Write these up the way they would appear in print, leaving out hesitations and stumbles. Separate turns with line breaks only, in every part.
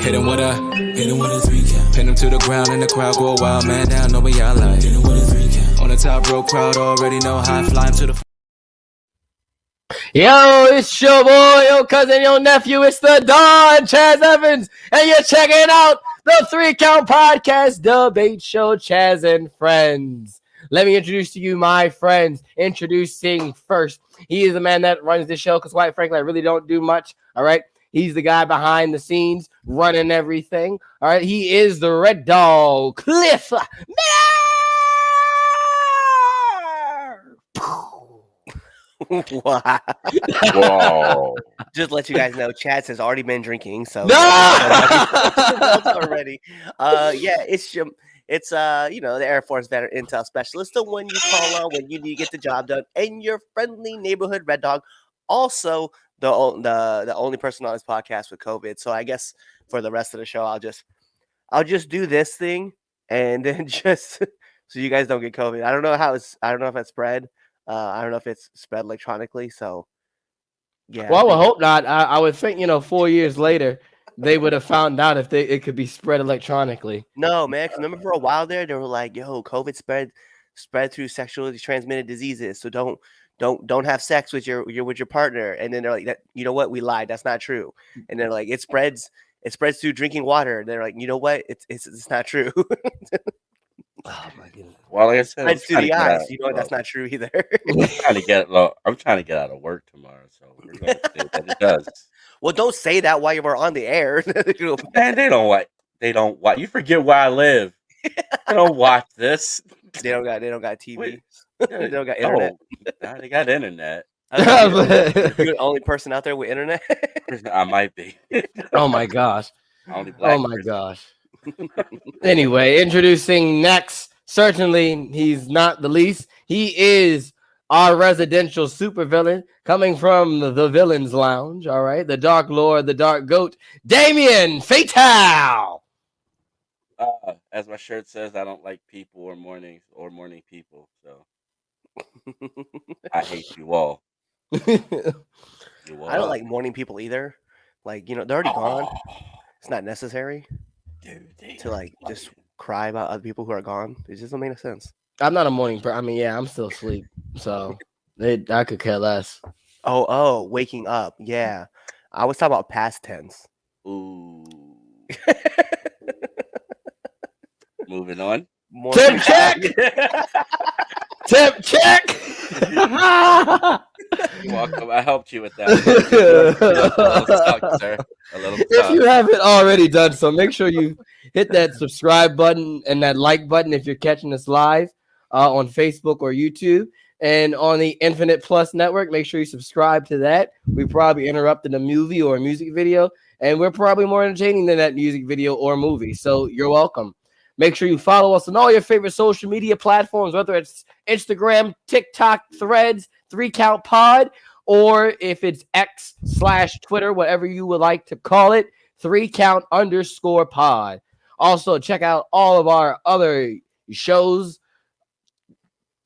Hit him with a 3 count. Pin him to the ground and the crowd go wild. Man down, know what y'all like. Hit him with a 3 count. On the top row, crowd already know how I fly him to the.
Yo, it's your boy, your cousin, your nephew. It's the Don Chaz Evans, and you're checking out the 3 Count Podcast Debate Show, Chaz and Friends. Let me introduce to you my friends. Introducing first, he is the man that runs the show because, quite frankly, I really don't do much. All right, he's the guy behind the scenes running everything. All right, he is the Red Dog, Cliff Miller.
Wow.
Whoa.
Just let you guys know, Chaz has already been drinking, so
No!
already. Yeah, it's the Air Force veteran intel specialist, the one you call on when you need to get the job done, and your friendly neighborhood Red Dog. Also, the only person on this podcast with COVID. So I guess for the rest of the show, I'll just do this thing, and then just so you guys don't get COVID. I don't know if it's spread. I don't know if it's spread electronically, so yeah.
Well, I would hope not. I would think, 4 years later, they would have found out if it could be spread electronically.
No, man. 'Cause remember for a while there, they were like, "Yo, COVID spread through sexually transmitted diseases, so don't have sex with your partner." And then they're like, "You know what? We lied. That's not true." And they're like, "It spreads through drinking water." And they're like, "You know what? It's not true."
Oh my goodness!
Well, like I said,
Spreads through the eyes. You know what? That's not true either.
I'm trying to get out of work tomorrow, so we're going to see what it does.
Well, don't say that while you were on the air.
Man, they don't watch. You forget where I live. They don't watch this.
They don't got TV.
Wait.
They don't got internet.
Nah, they got internet.
You're the only person out there with internet.
I might be.
Oh my gosh!
Only black
Oh my
person.
gosh! Anyway, introducing next. Certainly, he's not the least. He is our residential supervillain coming from the Villains Lounge. All right, the Dark Lord, the Dark Goat, Damien Fatal.
As my shirt says, I don't like people or morning people. So I hate you all.
I don't like morning people either. Like, they're already gone. It's not necessary to just cry about other people who are gone. It just don't make no sense.
I'm not a morning person. I mean, yeah, I'm still asleep, so I could care less.
Oh, waking up. Yeah, I was talking about past tense.
Ooh. Moving on.
Temp check. Temp check.
You're welcome. I helped you with that. Sir.
If you haven't already done so, make sure you hit that subscribe button and that like button if you're catching us live on Facebook or YouTube. And on the Infinite Plus network, make sure you subscribe to that. We probably interrupted a movie or a music video, and we're probably more entertaining than that music video or movie. So you're welcome. Make sure you follow us on all your favorite social media platforms, whether it's Instagram, TikTok, Threads, 3 Count Pod, or if it's X/Twitter, whatever you would like to call it, 3count_pod. Also, check out all of our other shows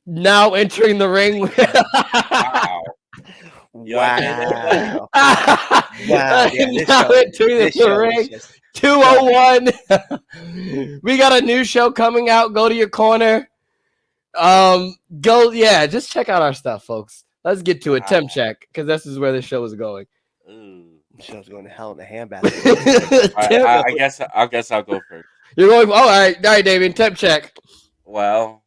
now entering the ring.
Wow.
Now entering the ring. 201. We got a new show coming out. Go to your corner. Just check out our stuff, folks. Let's get to it. Temp check, because this is where the show is going.
The show's going to hell in a handbasket.
I guess I'll go first.
You're going. All right, Damien. Temp check.
Well,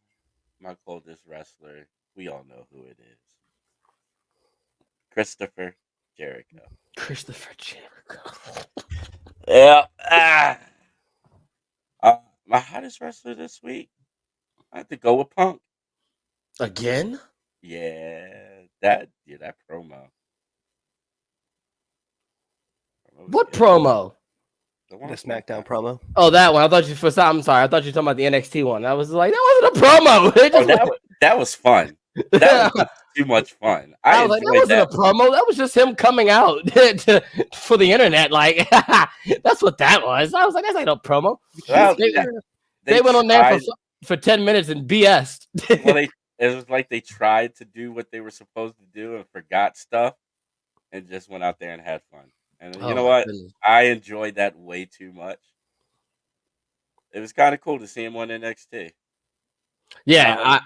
my coldest wrestler, we all know who it is. Christopher Jericho. Yeah. My hottest wrestler this week, I have to go with Punk.
Again?
Yeah, that promo.
What promo?
The SmackDown promo.
Oh, that one. I'm sorry. I thought you were talking about the NXT one. I was like, that wasn't a promo.
That was fun. That was too much fun.
I was like, that wasn't a promo. That was just him coming out for the internet. Like, that's what that was. I was like, that's not a promo.
Well,
they went on there for 10 minutes and BS'd.
Well, it was like they tried to do what they were supposed to do and forgot stuff and just went out there and had fun. And you
Oh
know
my
what?
goodness.
I enjoyed that way too much. It was kind of cool to see him on NXT.
Yeah,
I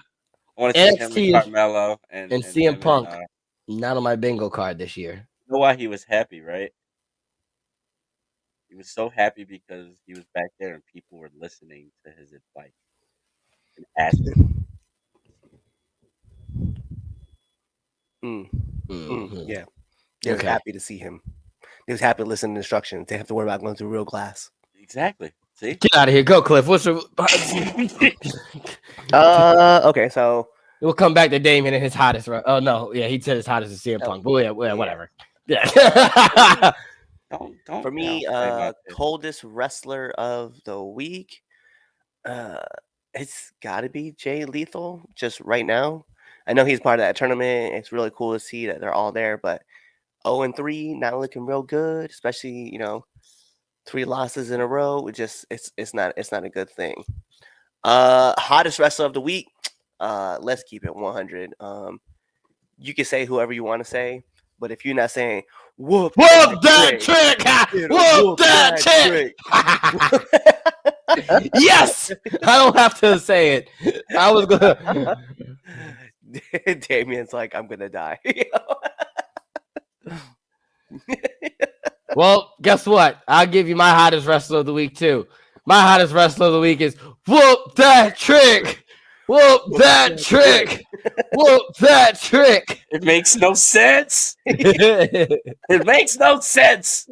want to see him and
NXT
Carmelo
and
and
CM
him and
Punk not on my bingo card this year.
you know why he was happy, right? He was so happy because he was back there and people were listening to his advice and asking.
Mhm.
Yeah, they was
Okay.
happy to see him. They was happy to listen to instructions. They have to worry about going through real glass.
Exactly. See?
Get out of here. Go, Cliff. What's your...
Okay, so
We'll come back to Damien and his hottest. Oh, no. Yeah, he said his hottest is CM
Oh,
Punk. But yeah,
yeah.
whatever. Yeah.
don't
for me,
say my opinion.
coldest wrestler of the week, it's got to be Jay Lethal. Just right now, I know he's part of that tournament. It's really cool to see that they're all there, but 0-3, not looking real good. Especially 3 losses in a row. It's not a good thing. Hottest wrestler of the week. Let's keep it 100. You can say whoever you want to say, but if you're not saying whoop
Whoop that trick! Whoop that trick! Yes! I don't have to say it. I was gonna.
Damien's like, I'm gonna die.
Well, guess what? I'll give you my hottest wrestler of the week too. My hottest wrestler of the week is Whoop That Trick! Whoop that trick! Whoop that trick!
It makes no sense. It makes no sense.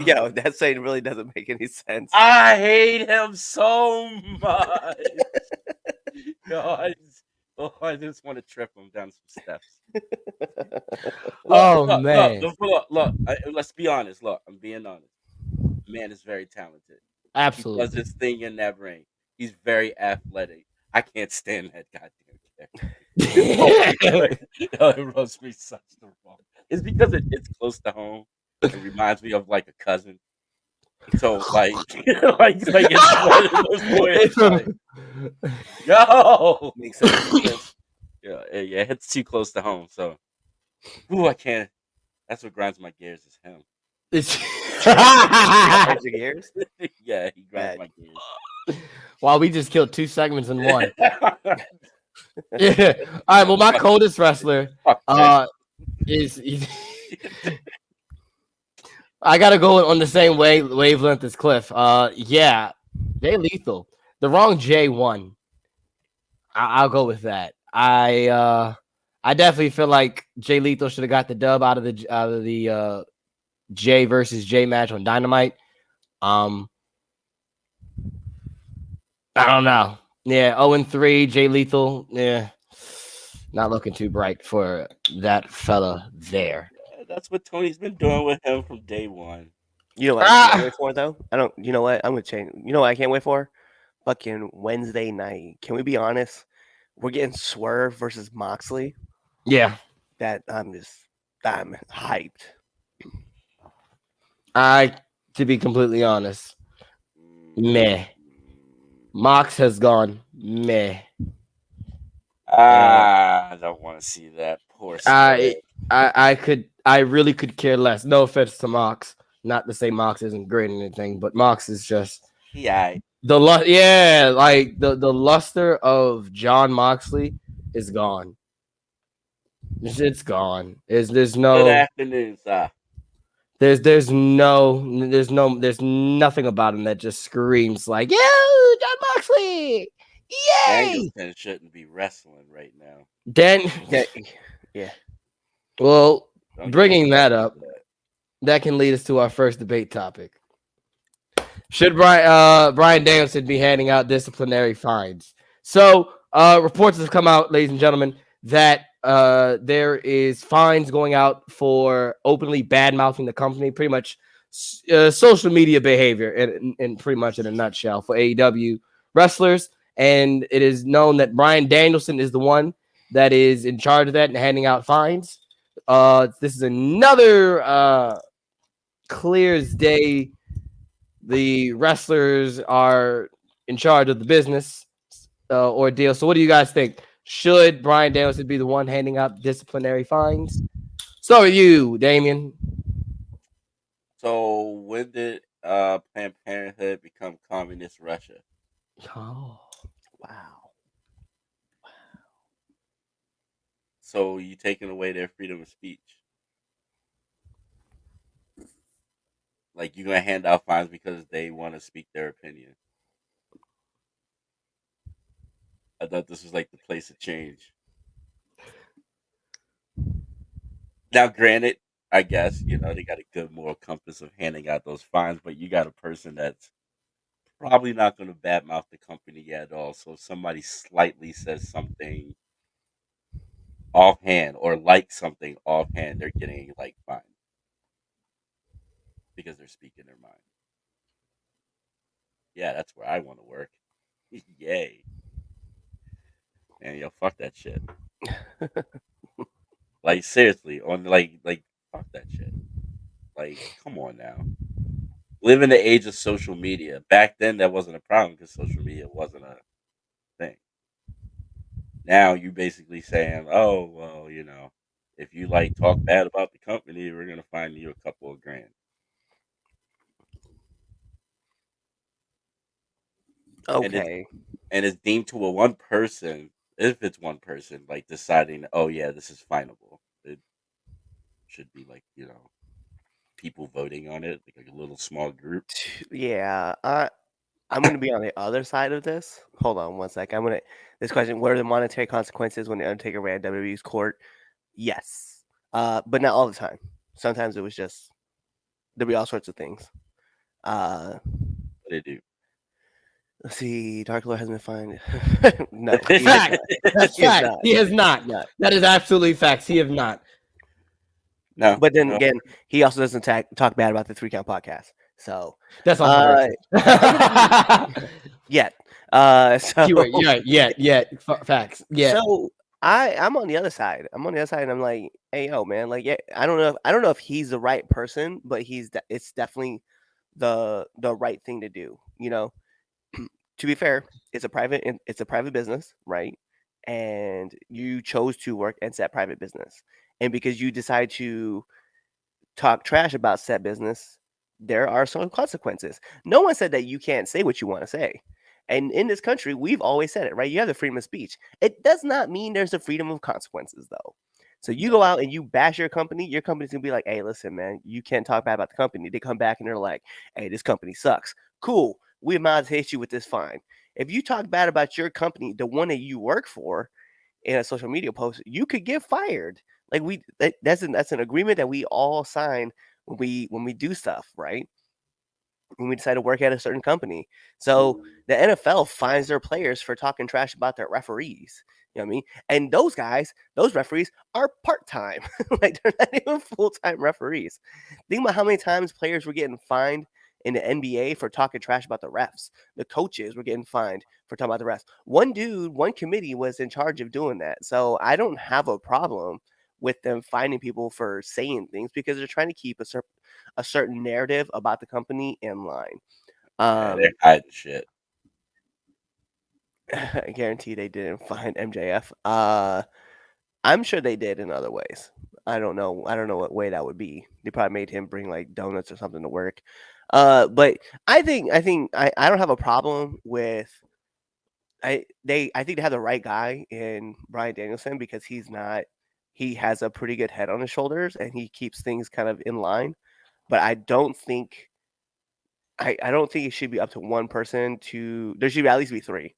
Yo, that saying really doesn't make any sense.
I hate him so much. I just want to trip him down some steps.
Oh, man.
Look. Let's be honest. Look, I'm being honest. Man is very talented.
Absolutely.
He does his thing in that ring. He's very athletic. I can't stand that goddamn character. It rubs me such the wrong. It's because it's close to home. It reminds me of like a cousin. So like it's one of those boys. Like, yo,
Makes sense.
yeah, it hits too close to home. So, I can't. That's what grinds my gears is him.
Grinds your gears?
Yeah, he grinds my gears.
Wow, we just killed 2 segments in one. Yeah. All right. Well, my coldest wrestler is. I gotta go on the same wavelength as Cliff. Yeah, Jay Lethal. The wrong Jay won. I'll go with that. I definitely feel like Jay Lethal should have got the dub out of the Jay versus Jay match on Dynamite. I don't know. Yeah, 0-3, Jay Lethal. Yeah, not looking too bright for that fella there.
That's what Tony's been doing with him from day one.
You know what I can't wait for though? You know what? I'm gonna change. You know what I can't wait for? Fucking Wednesday night. Can we be honest? We're getting Swerve versus Moxley.
Yeah,
That I'm hyped.
To be completely honest, meh. Mox has gone meh.
I don't want to see that poor Swerve.
I really could care less. No offense to Mox. Not to say Mox isn't great or anything, but Mox is just
like
the luster of John Moxley is gone. It's gone. There's no
Good afternoon, sir.
there's nothing about him that just screams like, yo, John Moxley. Yay!
Danielson shouldn't be wrestling right now.
Yeah.
Well,
Don't
bringing
get
that up, that can lead us to our first debate topic. Should Bryan Danielson be handing out disciplinary fines? So reports have come out, ladies and gentlemen, that there is fines going out for openly bad-mouthing the company, pretty much social media behavior, in pretty much in a nutshell, for AEW wrestlers. And it is known that Bryan Danielson is the one that is in charge of that and handing out fines. This is another clear as day. The wrestlers are in charge of the business ordeal. So what do you guys think? Should Bryan Danielson be the one handing out disciplinary fines? So are you, Damien?
So when did Planned Parenthood become communist Russia?
Oh.
Wow.
So you taking away their freedom of speech? Like you're gonna hand out fines because they want to speak their opinion? I thought this was like the place of change. Now, granted, I guess they got a good moral compass of handing out those fines, but you got a person that's probably not going to badmouth the company at all. So if somebody slightly says something offhand or like something offhand, they're getting like fined because they're speaking their mind. Yeah, that's where I want to work. Yay. Man, yo, fuck that shit. Like seriously, on like fuck that shit. Like, come on now. Live in the age of social media. Back then that wasn't a problem because social media wasn't a thing. Now you basically saying, oh well, if you like talk bad about the company, we're gonna find you a couple of grand. And it's
Okay.
and it's deemed to a one person, if it's one person, like deciding, oh yeah, this is finable. It should be like, people voting on it, like a little small group.
Yeah. I'm gonna be on the other side of this. Hold on one sec. This question: what are the monetary consequences when the Undertaker ran WWE's court? Yes. But not all the time. Sometimes it was just there'd be all sorts of things.
What they do.
Let's see. Dark Lord hasn't been fined. No, he has
Fact.
not.
That's
He has
fact.
not.
He has not.
No.
That is absolutely facts. He have not.
No,
But then
no.
again, he also doesn't talk bad about the 3 Count podcast. So
That's all.
yet. So
Keyword. Yeah. Facts. Yeah.
So I'm on the other side. I'm on the other side, and I'm like, hey, yo, man, like, yeah, I don't know if he's the right person, but it's definitely the right thing to do. To be fair, it's a private business, right? And you chose to work in that private business, and because you decide to talk trash about said business, there are some consequences. No one said that you can't say what you want to say. And in this country, we've always said it, right? You have the freedom of speech. It does not mean there's a freedom of consequences, though. So you go out and you bash your company's gonna be like, hey, listen, man, you can't talk bad about the company. They come back and they're like, hey, this company sucks. Cool. We might hit you with this fine. If you talk bad about your company, the one that you work for, in a social media post, you could get fired. Like that's an agreement that we all sign when we do stuff, right? When we decide to work at a certain company. So the NFL fines their players for talking trash about their referees. You know what I mean? And those referees are part-time. Like they're not even full-time referees. Think about how many times players were getting fined in the NBA for talking trash about the refs. The coaches were getting fined for talking about the refs. One committee was in charge of doing that. So I don't have a problem with them finding people for saying things because they're trying to keep a certain narrative about the company in line.
Yeah, they're hiding shit.
I guarantee they didn't find MJF. I'm sure they did in other ways. I don't know what way that would be. They probably made him bring like donuts or something to work. But I think I don't have a problem with I think they have the right guy in Bryan Danielson because he has a pretty good head on his shoulders and he keeps things kind of in line. But I don't think it should be up to one person to there should at least be 3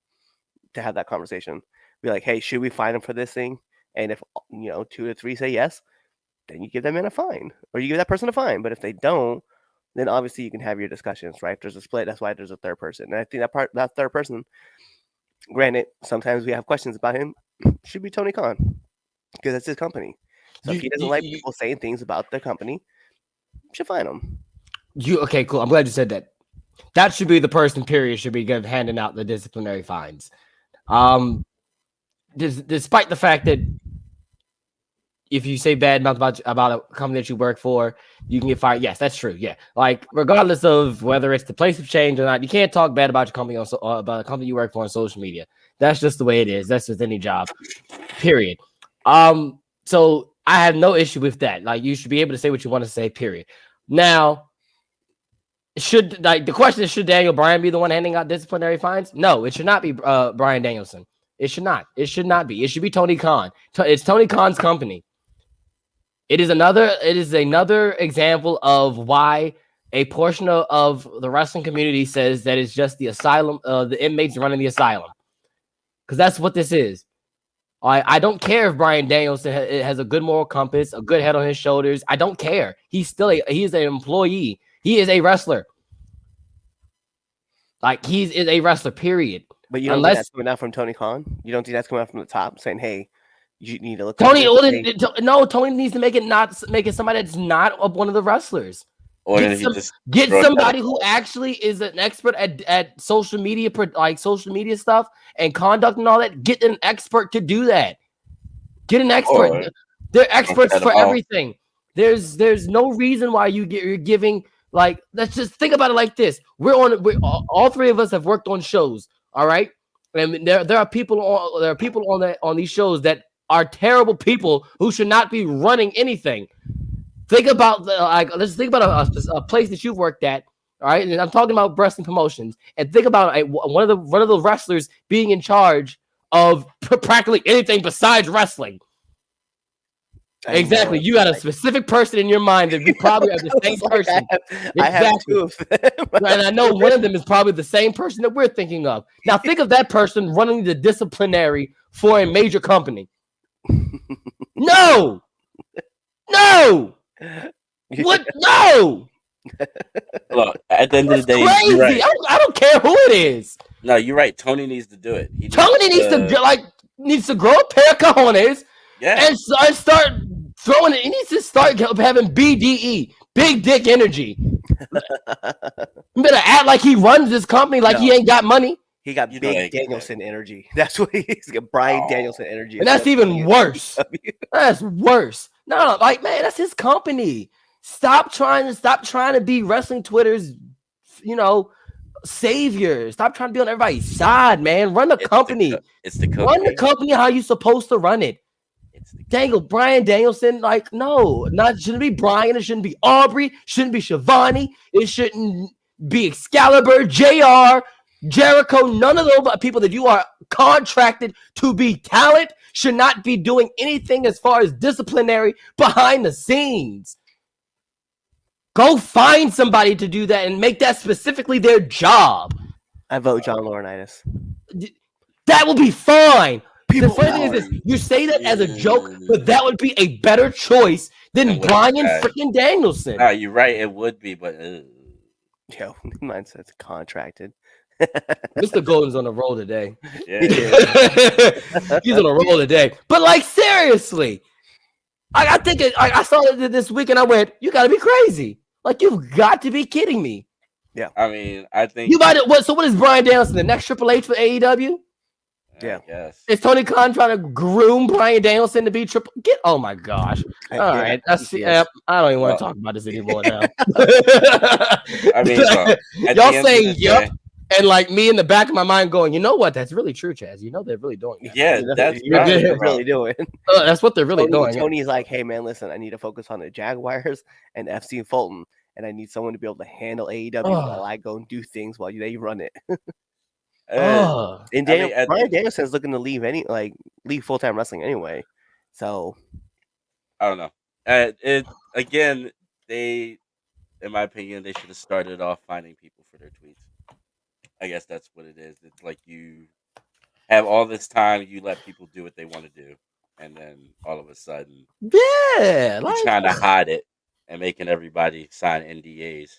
to have that conversation. Be like, hey, should we fine him for this thing? And if 2 to 3 say yes, then you give them in a fine, or you give that person a fine. But if they don't, then obviously you can have your discussions, right? If there's a split, that's why there's a third person. And I think that third person, granted, sometimes we have questions about him, should be Tony Khan because it's his company. So if he doesn't like people saying things about the company, you should fine him.
Okay, cool. I'm glad you said that. That should be the person. Period. Should be handing out the disciplinary fines. Despite the fact that if you say bad mouth about a company that you work for, you can get fired. Yes, that's true. Yeah, like regardless of whether it's the place of change or not, you can't talk bad about your company about a company you work for on social media. That's just the way it is. That's with any job. Period. So I have no issue with that. Like you should be able to say what you want to say. Period. Now, The question is, should Daniel Bryan be the one handing out disciplinary fines? No, it should not be Bryan Danielson. It should not. It should not be. It should be Tony Khan. It's Tony Khan's company. It is another example of why a portion of the wrestling community says that it's just the asylum, the inmates running the asylum, because that's what this is. I don't care if Bryan Danielson has a good moral compass, a good head on his shoulders. I don't care. He's an employee. He is a wrestler. Like, he is a wrestler, period.
But you don't think that's coming out from Tony Khan? You don't think that's coming out from the top saying, hey, you need to look
Tony needs to make it somebody that's not one of the wrestlers.
Or
get somebody who actually is an expert at social media, like social media stuff and conduct and all that. Get an expert to do that. Get an expert. They're experts for everything. There's no reason why you're giving, like, let's just think about it like this. All three of us have worked on shows, all right? And there are people on these shows that are terrible people who should not be running anything. Think about let's think about a place that you've worked at, all right? And I'm talking about wrestling promotions. And think about one of the wrestlers being in charge of practically anything besides wrestling. Exactly. You got a specific person in your mind that you probably have the same person.
I have two of them.
And I know one of them is probably the same person that we're thinking of. Now think of that person running the disciplinary for a major company. No. What? No.
Look, at the end of the day,
crazy.
You're right.
I don't care who it is.
No, you're right. Tony needs to do it.
Tony needs to grow a pair of cojones and start throwing it. He needs to start having BDE, big dick energy. You better act like he runs this company like he ain't got money.
He got big Danielson energy. That's what he's got. Bryan Danielson energy.
And that's even worse. That's worse. No, like, man, that's his company. Stop trying to be wrestling Twitter's, savior. Stop trying to be on everybody's side, man. Run the company.
It's the company.
Run the company how you supposed to run it. Bryan Danielson, like, no, shouldn't be Bryan. It shouldn't be Aubrey. Shouldn't be Shivani. It shouldn't be Excalibur, JR, Jericho. None of those people that you are contracted to be talent should not be doing anything as far as disciplinary behind the scenes. Go find somebody to do that and make that specifically their job.
I vote John Laurinaitis.
That will be fine. The funny thing is this, you say that as a joke, but that would be a better choice than Bryan freaking Danielson.
No, you're right. It would be, but
yo, mine says contracted.
Mr. Golden's on a roll today.
Yeah.
He's on a roll today. But, like, seriously, I think I saw it this week and I went, you got to be crazy. Like, you've got to be kidding me.
Yeah.
I mean, I think
you might. So what is Bryan Danielson? The next Triple H for AEW?
Yeah.
Yes.
Is Tony Khan trying to groom Bryan Danielson to be triple? Oh my gosh! All right, I don't even want to talk about this anymore now.
I mean,
y'all saying "yup," and like me in the back of my mind going, you know what? That's really true, Chaz. You know they're really doing that.
Yeah, that's
what they're really doing.
That's what they're really doing.
Tony's like, hey man, listen, I need to focus on the Jaguars and FC Fulton, and I need someone to be able to handle AEW while I go and do things while they run it. And Bryan Danielson's looking to leave full-time wrestling anyway. So
I don't know. Again, in my opinion, they should have started off finding people for their tweets. I guess that's what it is. It's like you have all this time, you let people do what they want to do, and then all of a sudden,
you're
trying to hide it and making everybody sign NDAs.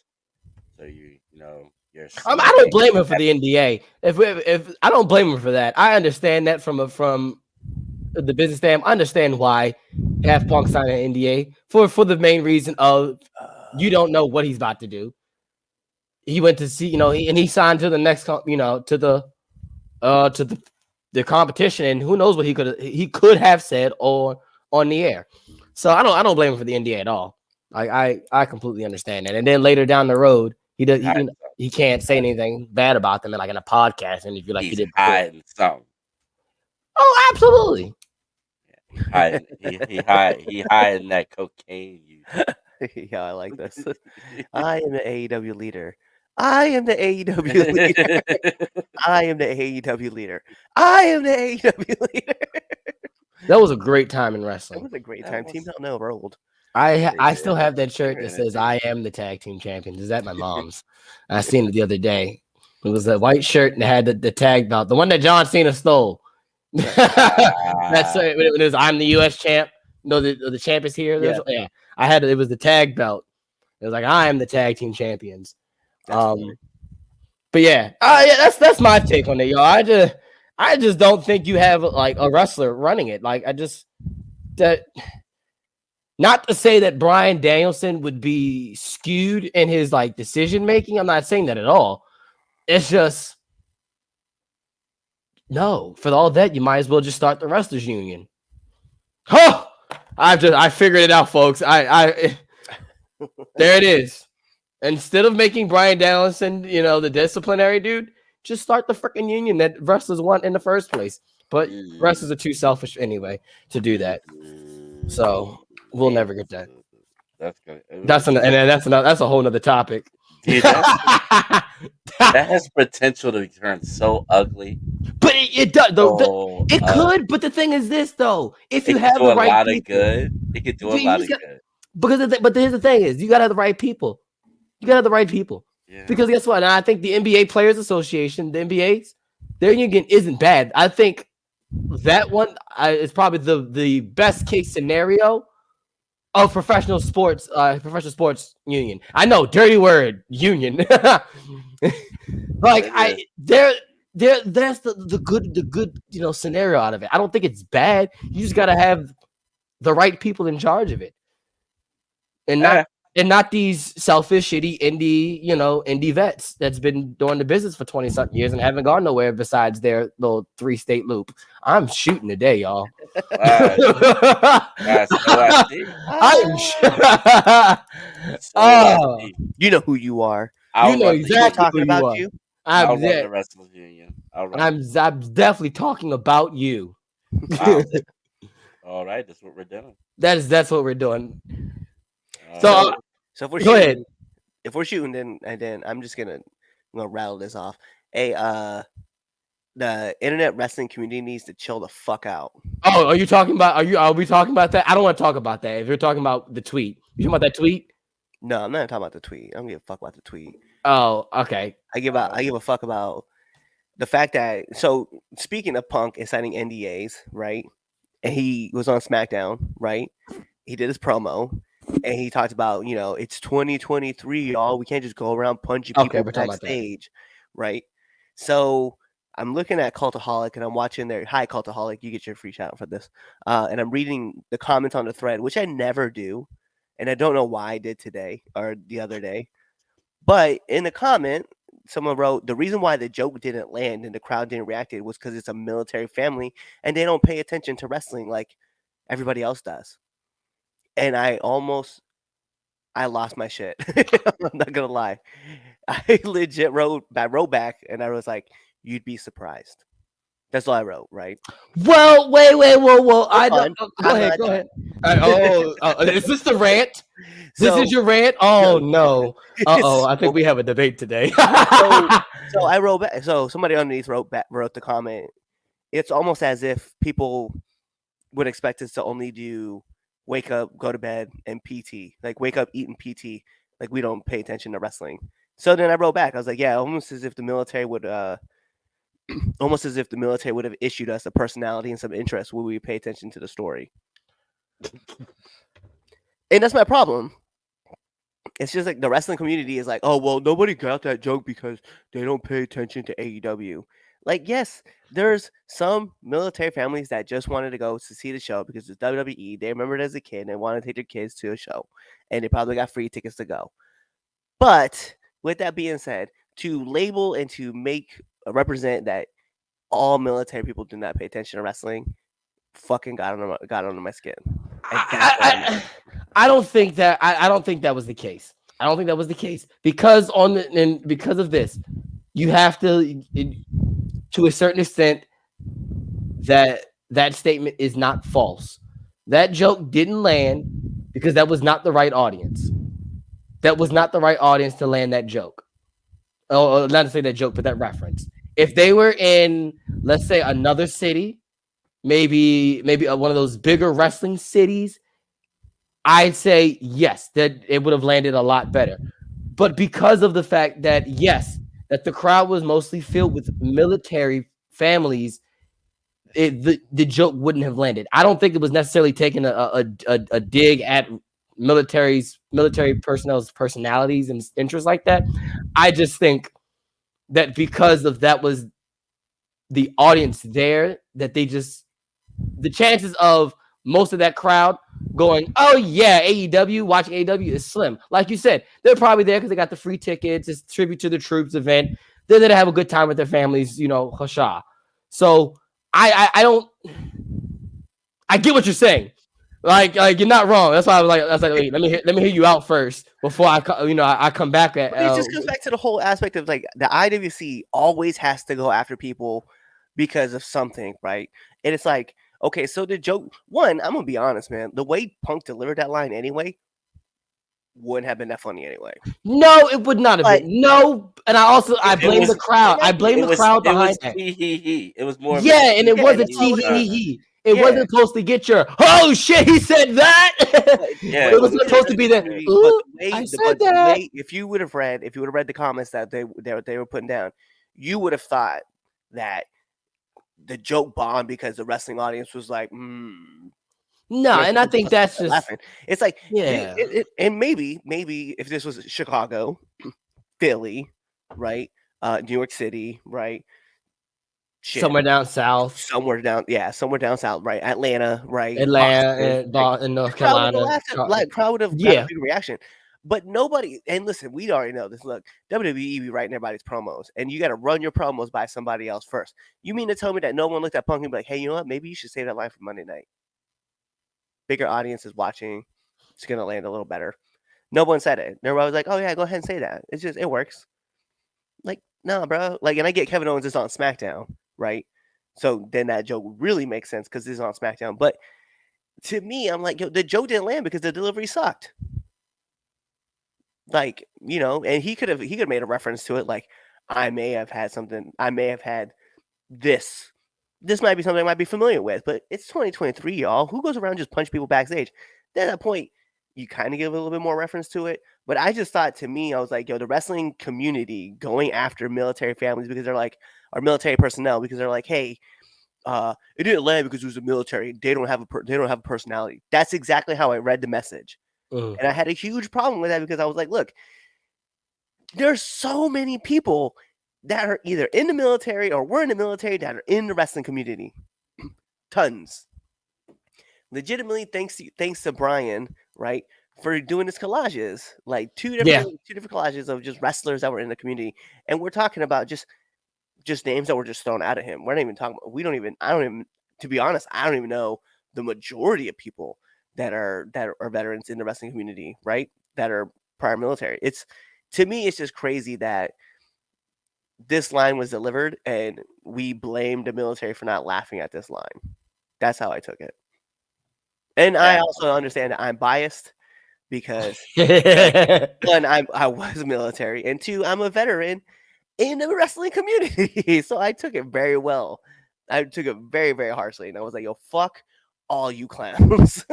So I
don't blame him for the NDA. If I don't blame him for that, I understand that from the business stand. I understand why Half Punk signed an NDA for the main reason of you don't know what he's about to do. He went to see, and he signed to the next, to the competition, and who knows what he could have said on the air. So I don't blame him for the NDA at all. I completely understand that. And then later down the road, he can't say anything bad about them in a podcast interview like he did before.
Hiding something.
Oh, absolutely.
Yeah, he hiding that cocaine use.
Yeah, I like this. I am an AEW leader. I am the AEW leader. I am the AEW leader. I am the AEW leader.
That was a great time in
It
wrestling.
was a great
That
time.
was-
Team Hell No rolled.
I still have that shirt
They
that
ran
says
it.
"I am the tag team champions." Is that my mom's? I seen it the other day. It was a white shirt and it had the tag belt, the one that John Cena stole. That's when it was "I'm the U.S. champ." No, the champ is here.
Yeah.
Yeah, I had it. It was the tag belt. It was like I am the tag team champions.
That's funny.
But yeah, that's my take on it, yo. I just don't think you have like a wrestler running it. Like that. Not to say that Bryan Danielson would be skewed in his like decision making. I'm not saying that at all. It's just no. For all that, you might as well just start the wrestlers union. Huh! I figured it out, folks. I there it is. Instead of making Bryan Danielson, the disciplinary dude, just start the freaking union that wrestlers want in the first place. But wrestlers are too selfish anyway to do that. So we'll never get that.
That's good.
That's a whole nother topic.
Dude, that has potential to turn so ugly.
But it does.
So,
It could. But the thing is this, though: if you
it
have
could do
the
a
right
lot
people,
of good. It could do a
you
lot
just
of
got-
good.
but here's the thing: is you gotta have the right people. You gotta have the right people.
Yeah.
Because guess what? And I think the NBA Players Association, the NBA's, their union isn't bad. I think that one is probably the best case scenario of professional sports union. I know, dirty word, union. Like that's the good scenario out of it. I don't think it's bad. You just gotta have the right people in charge of it, and not these selfish, shitty indie vets that's been doing the business for 20-something years and haven't gone nowhere besides their little 3-state loop. I'm shooting today, y'all.
That's OIC.
You know who you are.
You know
We're
exactly
talking
who you
about
are.
you.
I'll run the wrestlers union.
I'm definitely talking about you.
Wow. All right, that's what we're doing.
That's what we're doing.
So if we're
go
shooting,
ahead.
If we're shooting, then I'm gonna rattle this off. Hey, the internet wrestling community needs to chill the fuck out.
Oh, are you talking about? Are we talking about that? I don't want to talk about that. If you're talking about the tweet, you talking about that tweet?
No, I'm not talking about the tweet. I don't give a fuck about the tweet.
Oh, okay.
I give a fuck about the fact that. So speaking of Punk and signing NDAs, right? And he was on SmackDown, right? He did his promo, and he talked about it's 2023, y'all. We can't just go around punching people backstage, right? So I'm looking at Cultaholic and I'm watching their hi Cultaholic. You get your free shout out for this, and I'm reading the comments on the thread, which I never do, and I don't know why I did today or the other day. But in the comment, someone wrote the reason why the joke didn't land and the crowd didn't react was because it's a military family and they don't pay attention to wrestling like everybody else does. And I lost my shit. I'm not gonna lie. I legit wrote back and I was like, you'd be surprised. That's all I wrote, right?
Well, wait, whoa. I don't. Go ahead. Is this the rant? This is your rant? Oh no. I think we have a debate today.
So I wrote back. So somebody underneath wrote the comment. It's almost as if people would expect us to only do wake up, go to bed, and PT. Like wake up, eat, and PT. Like we don't pay attention to wrestling. So then I wrote back. I was like, yeah, almost as if the military would have issued us a personality and some interest when we pay attention to the story. And that's my problem. It's just like the wrestling community is like, oh, well, nobody got that joke because they don't pay attention to AEW. Like, yes, there's some military families that just wanted to go to see the show because it's WWE. They remembered as a kid and wanted to take their kids to a show. And they probably got free tickets to go. But with that being said, to label and to represent that all military people do not pay attention to wrestling fucking got under my skin.
I don't think that was the case. I don't think that was the case because because of this, you have to a certain extent that statement is not false. That joke didn't land because that was not the right audience. That was not the right audience to land that joke. not to say that joke, but that reference. If they were in, let's say, another city, maybe one of those bigger wrestling cities, I'd say yes, that it would have landed a lot better. But because of the fact that yes, that the crowd was mostly filled with military families, the joke wouldn't have landed. I don't think it was necessarily taking a dig at military personnel's personalities and interests like that. I just think that because of that was the audience there, that the chances of most of that crowd going, oh yeah, AEW, watching AEW is slim. Like you said, they're probably there because they got the free tickets. It's tribute to the troops event. They're there to have a good time with their families, Hasha. So I don't. I get what you're saying. Like you're not wrong. That's why I was like, wait, let me hear you out first before I come back at.
It just goes back to the whole aspect of like the IWC always has to go after people because of something, right? And it's like, okay, so the joke one, I'm gonna be honest, man. The way Punk delivered that line anyway wouldn't have been that funny anyway.
No, it would not have been. No, and I blame the crowd. I blame the crowd behind that.
It was more.
Yeah, and it wasn't he. It wasn't supposed to get your oh shit. He said that.
Yeah,
it was supposed to be that. I said that.
If you would have read the comments that they were putting down, you would have thought that the joke bombed because the wrestling audience was like,
No, and I think that's just
laughing. It's like,
yeah,
and maybe if this was Chicago, Philly, right, New York City, right,
somewhere down south,
somewhere down south, right, Atlanta, right,
Atlanta, and North Carolina,
crowd would have got a big reaction. But nobody, and listen, we already know this. Look, WWE be writing everybody's promos, and you got to run your promos by somebody else first. You mean to tell me that no one looked at Punk and be like, hey, you know what? Maybe you should save that line for Monday night. Bigger audience is watching. It's going to land a little better. No one said it. Everybody was like, oh, yeah, go ahead and say that. It's just, it works. Like, no, bro. Like, and I get Kevin Owens is on SmackDown, right? So then that joke really makes sense because this is on SmackDown. But to me, I'm like, yo, the joke didn't land because the delivery sucked. Like, and he could have made a reference to it. Like, I may have had this. This might be something I might be familiar with, but it's 2023, y'all. Who goes around just punch people backstage? At that point, you kind of give a little bit more reference to it. But I just thought, to me, I was like, yo, the wrestling community going after military families because they're like, or military personnel because they're like, hey, it didn't land because it was the military. They don't have a personality. That's exactly how I read the message. And I had a huge problem with that because I was like, look, there's so many people that are either in the military or were in the military that are in the wrestling community. Tons. Legitimately, thanks to Bryan, right, for doing his collages. Like two different collages of just wrestlers that were in the community. And we're talking about just names that were just thrown out of him. We're not even talking about, to be honest, I don't even know the majority of people that are veterans in the wrestling community, right? That are prior military. To me, it's just crazy that this line was delivered and we blamed the military for not laughing at this line. That's how I took it. And I also understand that I'm biased because one, I was military, and two, I'm a veteran in the wrestling community. So I took it very well. I took it very, very harshly. And I was like, yo, fuck all you clowns.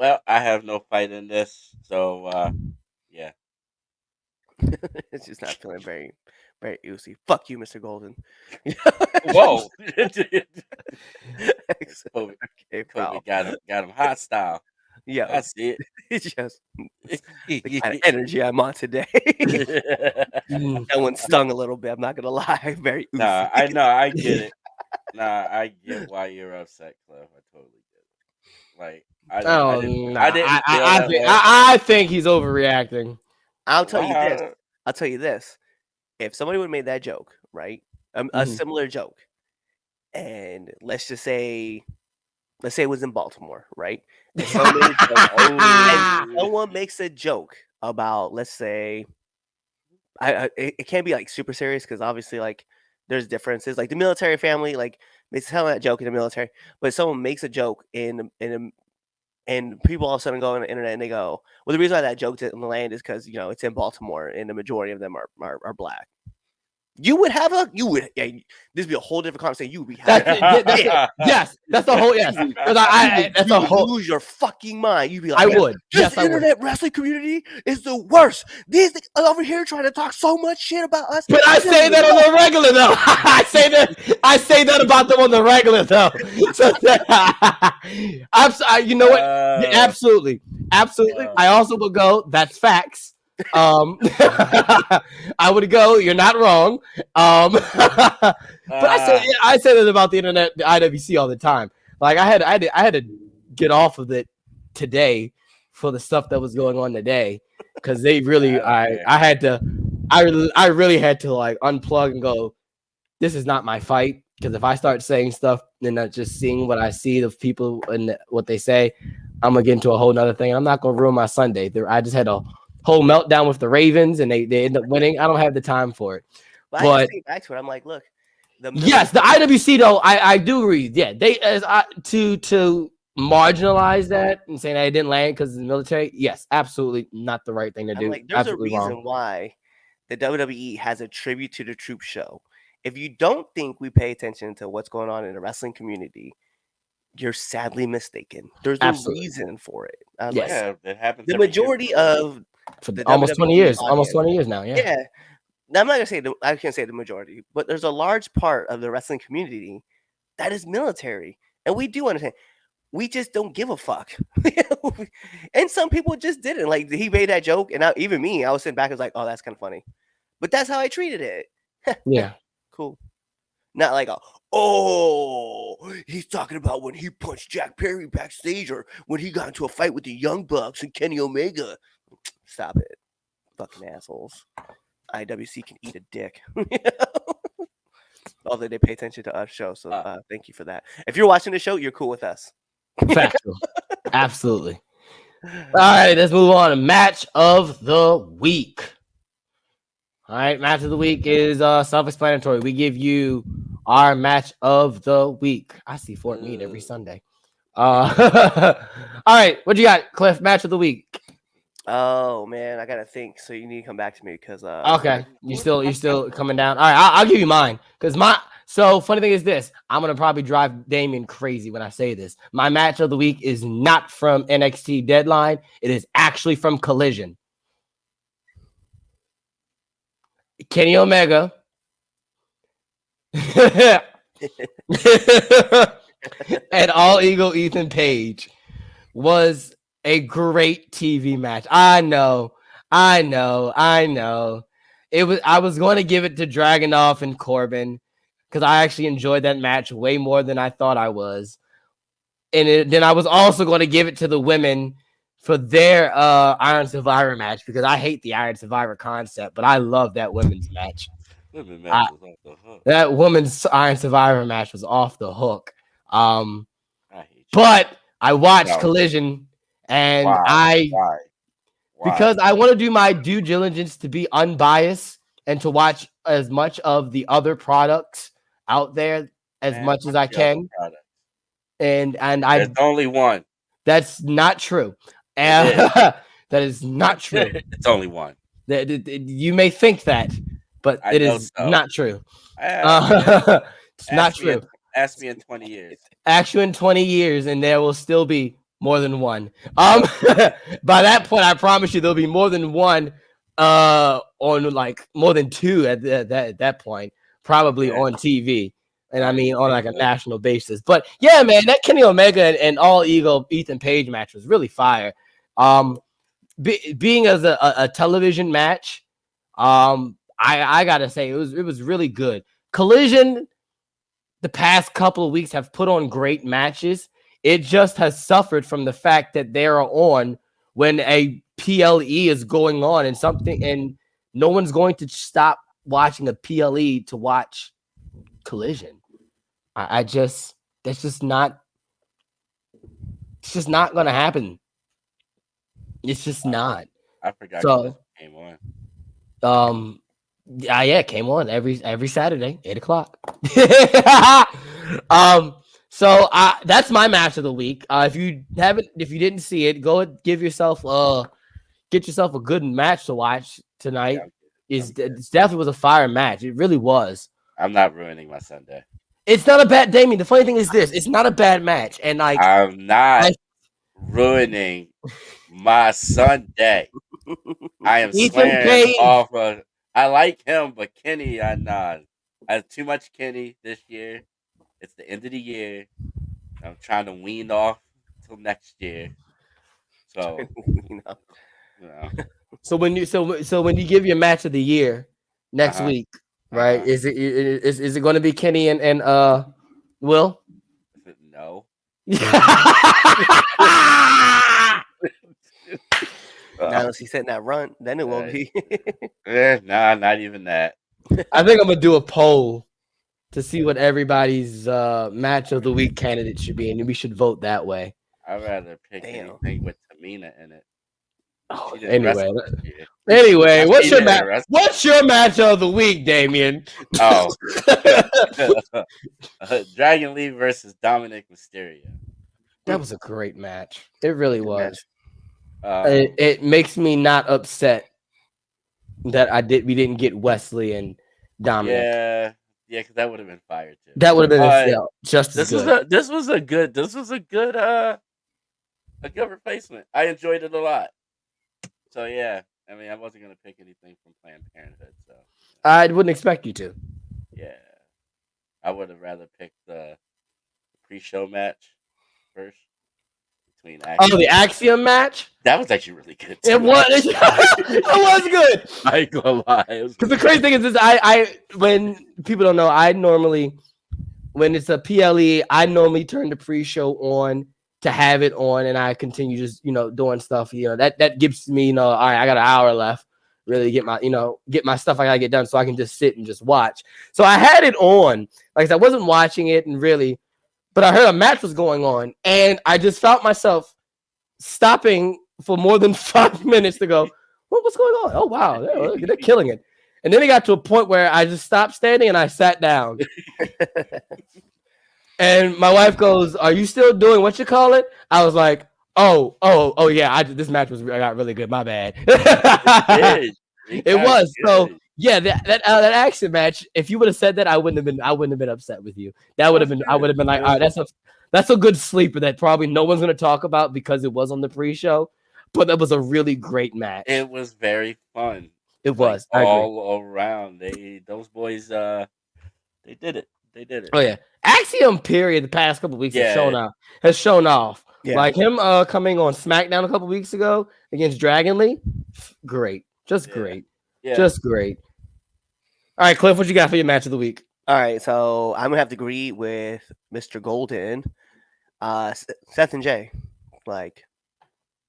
Well, I have no fight in this. So, yeah.
It's just not feeling very, very oozy. Fuck you, Mr. Golden.
Whoa.
Okay,
Kobe got him hostile.
Yeah.
I see it.
It's just the kind of energy I'm on today. That one stung a little bit. I'm not going to lie. Very oozy.
Nah, I know. I get it. Nah, I get why you're upset, Cliff. I totally get it. Like,
I think he's overreacting.
I'll tell you this. If somebody would have made that joke, right? A similar joke, and let's say it was in Baltimore, right? And someone makes a joke about, let's say, it can't be like super serious because obviously, like, there's differences. Like the military family, like, they tell that joke in the military, but someone makes a joke in And people all of a sudden go on the internet and they go, well, the reason why that joke didn't land is because, it's in Baltimore and the majority of them are black. You would this would be a whole different conversation. You would be
Yes, that's the whole yes. That's a whole
lose your fucking mind. You'd be like,
I would.
This internet wrestling community is the worst. These over here trying to talk so much shit about us.
But I say that on the regular though. I say that about them on the regular though. So you know what? Absolutely. I also would go. That's facts. I would go. You're not wrong. But I say that about the internet, the IWC all the time. Like I had to get off of it today for the stuff that was going on today because they really I really had to like unplug and go. This is not my fight because if I start saying stuff and not just seeing what I see of people and what they say, I'm gonna get into a whole nother thing. I'm not gonna ruin my Sunday. I just had a whole meltdown with the Ravens and they end up winning. I don't have the time for it.
But I think back to it. I'm like, look,
the IWC though, I do agree. Yeah, they to marginalize that and saying that it didn't land because of the military. Yes, absolutely not the right thing to do.
Like, there's absolutely a reason why the WWE has a tribute to the troops show. If you don't think we pay attention to what's going on in the wrestling community, you're sadly mistaken. There's no reason for it.
It happens.
The majority of
almost 20 years, almost 20 years now. Yeah.
Now, I'm not gonna say I can't say the majority, but there's a large part of the wrestling community that is military, and we do understand. We just don't give a fuck. And some people just didn't. Like he made that joke, and even me, I was sitting back and was like, "Oh, that's kind of funny," but that's how I treated it.
Yeah,
cool. Not like he's talking about when he punched Jack Perry backstage, or when he got into a fight with the Young Bucks and Kenny Omega. Stop it, fucking assholes. IWC can eat a dick. Although they pay attention to us show, so thank you for that. If you're watching the show, you're cool with us.
Factual. Absolutely. All right, let's move on to match of the week. All right, match of the week is self-explanatory. We give you our match of the week. I see Fort Meade every Sunday. All right, what you got, Cliff? Match of the week.
Oh man, I gotta think. So you need to come back to me because
okay, you still coming down. All right, I'll give you mine because so funny thing is this. I'm gonna probably drive Damien crazy when I say this. My match of the week is not from NXT Deadline. It is actually from Collision. Kenny Omega and All Ego Ethan Page was a great TV match. I know. It was. I was going to give it to Dragunov and Corbin because I actually enjoyed that match way more than I thought I was. And then I was also going to give it to the women for their Iron Survivor match because I hate the Iron Survivor concept, but I love that women's match. That women's Iron Survivor match was off the hook. But I watched Collision, and
Why?
Because I want to do my due diligence to be unbiased and to watch as much of the other products out there as much as I can. And
there's only one.
That's not true. That is not true.
It's only one.
You may think that, but it is not true. It's not true.
Ask me in 20 years.
Ask you in 20 years, and there will still be more than one. By that point, I promise you there'll be more than one. On like more than two at that point, probably on TV. And I mean on like a national basis. But yeah, man, that Kenny Omega and All Ego Ethan Page match was really fire. Being as a television match, I gotta say it was really good. Collision, the past couple of weeks have put on great matches. It just has suffered from the fact that they are on when a PLE is going on and no one's going to stop watching a PLE to watch Collision. It's just not going to happen. It's just not.
I forgot.
So
came on.
Yeah, it came on every Saturday, 8:00. So that's my match of the week. If you didn't see it, go and get yourself a good match to watch tonight.
Yeah,
It definitely was a fire match. It really was.
I'm not ruining my Sunday.
It's not a bad Damien. The funny thing is this: it's not a bad match, and like
I'm not ruining my Sunday. I am
Ethan
swearing
Payne.
off of. I like him, but Kenny, I not. I have too much Kenny this year. It's the end of the year. I'm trying to wean off till next year. So
You know.
you know,
So when you give your match of the year next week, right? Is it going to be Kenny and Will?
no.
Now, unless he's setting that run, then it won't be.
Nah, not even that.
I think I'm gonna do a poll to see what everybody's match of the week candidate should be, and we should vote that way.
I'd rather pick
Damn.
anything with Tamina in it.
Oh,
She didn't
anyway,
wrestle this year.
anyway, what's
She
your
didn't
match?
wrestle.
What's your match of the week, Damien?
Oh, Dragon Lee versus Dominic Mysterio.
That was a great match. It really was. It makes me not upset that we didn't get Wesley and Dominic.
Yeah, because that would have been fire too.
That would have been just as good.
This was a good replacement. I enjoyed it a lot. So yeah, I mean, I wasn't gonna pick anything from Planned Parenthood, so
I wouldn't expect you to.
yeah, I would have rather picked the pre-show match first between.
The Axiom match.
That was actually really good.
It was. It was good.
I ain't gonna lie.
Because the crazy thing is this: when people don't know, I normally, when it's a PLE, I normally turn the pre-show on to have it on, and I continue just doing stuff. That gives me all right, I got an hour left. Really get my stuff I gotta get done, so I can just sit and just watch. So I had it on, like I said, I wasn't watching it, and really, but I heard a match was going on, and I just felt myself stopping for more than 5 minutes to go, what's going on? Oh wow, they're killing it. And then it got to a point where I just stopped standing and I sat down. And my wife goes, "Are you still doing what you call it?" I was like, "Oh yeah, this match got really good. My bad." It was good. So yeah, that action match. If you would have said that, I wouldn't have been upset with you. I would have been like, all right, that's a good sleeper that probably no one's gonna talk about because it was on the pre-show. But that was a really great match.
It was very fun.
It was
all around. Those boys, they did it. They did it.
Oh yeah, Axiom period. The past couple of weeks has shown off. Yeah. Like him coming on SmackDown a couple weeks ago against Dragon Lee, great, great, just great. All right, Cliff, what you got for your match of the week?
All right, so I'm gonna have to agree with Mr. Golden, Seth and Jay. Like,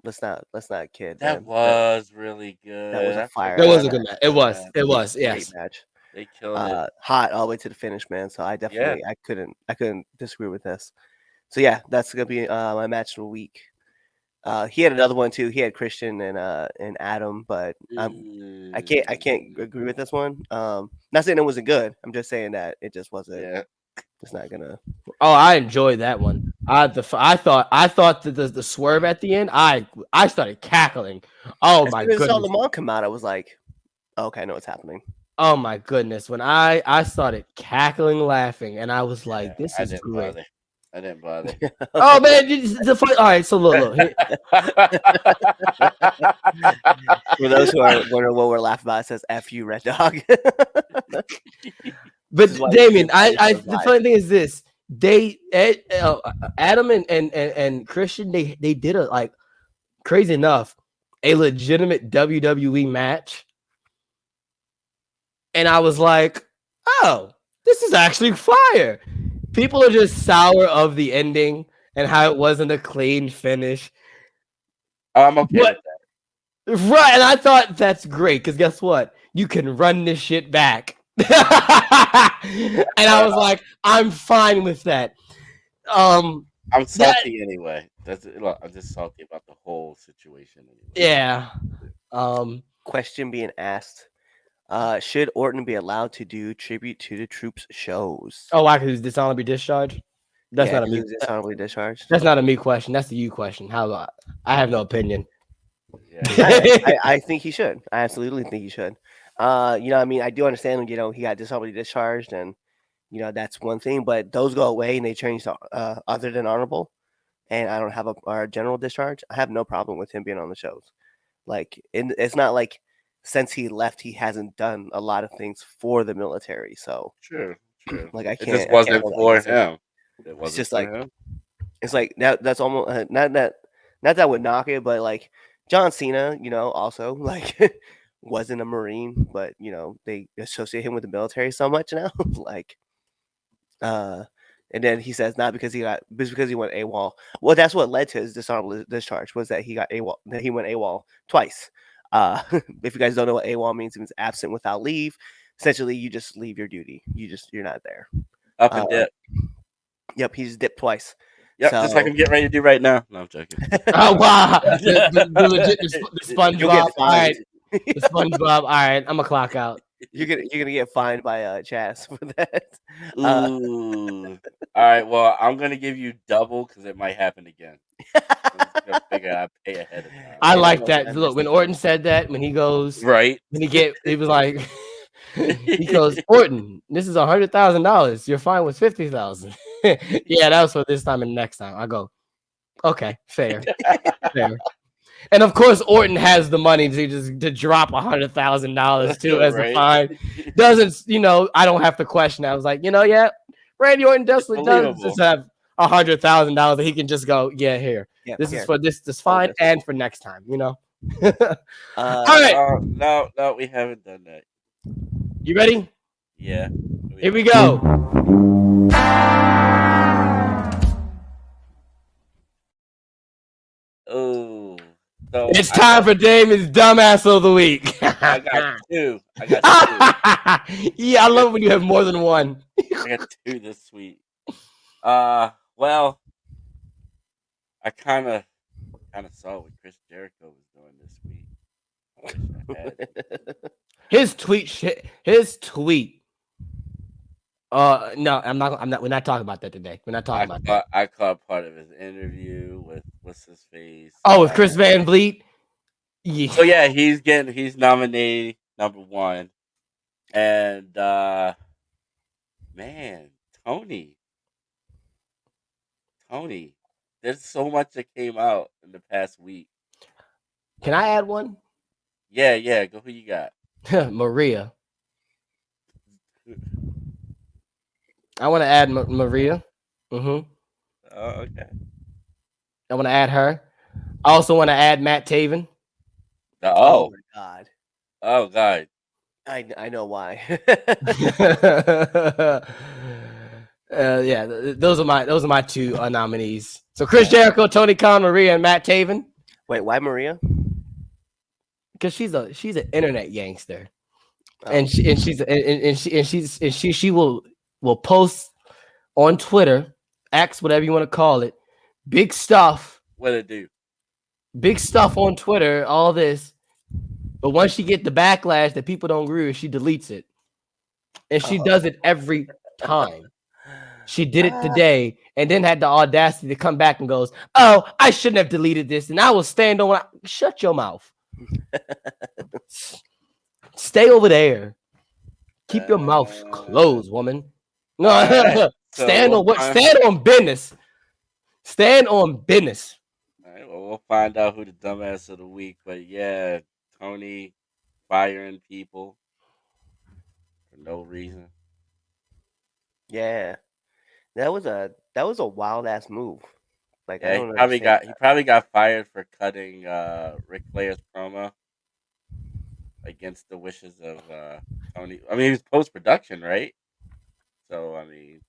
let's not kid.
That was really good.
That was a fire.
That was a good match. It was. Yes.
Great match.
They killed it.
Hot all the way to the finish, man. So I definitely I couldn't disagree with this. So yeah, that's gonna be my match of the week. He had another one too. He had Christian and Adam, but I can't agree with this one. Not saying it wasn't good. I'm just saying that it just wasn't.
Yeah.
It's not gonna.
Oh, I enjoyed that one. I thought that the swerve at the end. I started cackling. Oh my goodness!
As soon as I saw Lamont come out, I was like, okay, I know what's happening.
Oh my goodness! When I started cackling, laughing, and I was like, "This is great."
I didn't bother.
Oh man, the funny. All right, so look.
For those who are wondering what we're laughing about, it says "F you, Red Dog."
But Damien, the funny thing is this: Adam and Christian, they did a crazy enough a legitimate WWE match, and I was like, oh, this is actually fire. People are just sour of the ending and how it wasn't a clean finish.
I'm okay with that.
Right, and I thought that's great because guess what? You can run this shit back. And I was like, I'm fine with that.
I'm salty anyway. I'm just salty about the whole situation anyway.
Yeah.
Question being asked. Should Orton be allowed to do tribute to the troops shows?
Oh, why? Because dishonorably discharged? That's
Yeah,
not a
he
me.
was dishonorably discharged.
That's not a me question. That's a you question. I have no opinion.
Yeah.
I think he should. I absolutely think he should. I mean, I do understand. He got dishonorably discharged, and that's one thing. But those go away, and they change to other than honorable. And I don't have a general discharge. I have no problem with him being on the shows. Like, it's not like since he left, he hasn't done a lot of things for the military. So,
True.
like, I
It just
can't
wasn't
hold that
for
against him.
him. It
It's
wasn't
just
for
like
him.
it's like that's almost not that I would knock it, but like John Cena, also like wasn't a Marine, but they associate him with the military so much now, like uh. And then he says not because it's because he went AWOL. Well, that's what led to his dishonorable discharge was that he got AWOL. That he went AWOL twice. If you guys don't know what AWOL means, it means absent without leave. Essentially, you just leave your duty. You're not there.
Up and dip.
Yep, he's dipped twice.
Yep, just like I'm getting ready to do right now. No, I'm joking.
Oh wow, the legit the
You'll get
SpongeBob. All right,
fined.
the SpongeBob. All right, I'm gonna clock out.
You're gonna get fined by Chaz for that.
Ooh. All right. Well, I'm gonna give you double because it might happen again. I'm just gonna figure I pay ahead of time.
I
Yeah,
like
no,
that.
I
Look, when
understand.
Orton said that, when he goes,
Right.
he was like, he goes, Orton, this is $100,000. You're fine with 50,000. Yeah, that was for this time and next time. I go, okay, fair. And of course, Orton has the money to drop $100,000 too as a fine. Doesn't I don't have to question. I was like, yeah, Randy Orton definitely does just have $100,000 that he can just go, yeah, here.
Yeah,
This
here.
is for this fine and for next time. All
Uh,
right,
No, we haven't done that.
you ready?
Yeah.
Here we go.
Oh. So
It's time for Damon's dumbass of the week.
I got two.
Yeah, I love when you have more than one.
I got two this week. Well, I kind of saw what Chris Jericho was doing this week. I wish I had.
His tweet. No, I'm not. We're not talking about that today. We're not talking about that.
I caught part of his interview with what's his face.
Oh, with Chris Van Vliet. Yeah.
So yeah, he's nominated number one, and man, Tony, there's so much that came out in the past week.
Can I add one?
Yeah, go. Who you got?
Maria. I want to add Maria.
Oh, okay.
I want to add her. I also want to add Matt Taven.
oh my god.
Oh god.
I know why.
Yeah, those are my two nominees. So Chris Jericho, Tony Khan, Maria, and Matt Taven.
Wait, why Maria?
Because she's an internet gangster,
Oh.
and she will post on Twitter, X, whatever you want to call it, big stuff.
What it do?
Big stuff on Twitter, all this. But once she get the backlash that people don't agree with, she deletes it. And she does it every time. She did it today and then had the audacity to come back and goes, oh, I shouldn't have deleted this. And I will stand on shut your mouth. Stay over there. Keep your mouth closed, woman. No,
right.
stand on business. Stand on business.
All right, well, we'll find out who the dumbass of the week. But yeah, Tony firing people for no reason.
Yeah, that was a wild ass move. Like, I
Yeah,
don't
he probably got fired for cutting Ric Flair's promo against the wishes of Tony. I mean, it was post production, right? So I mean,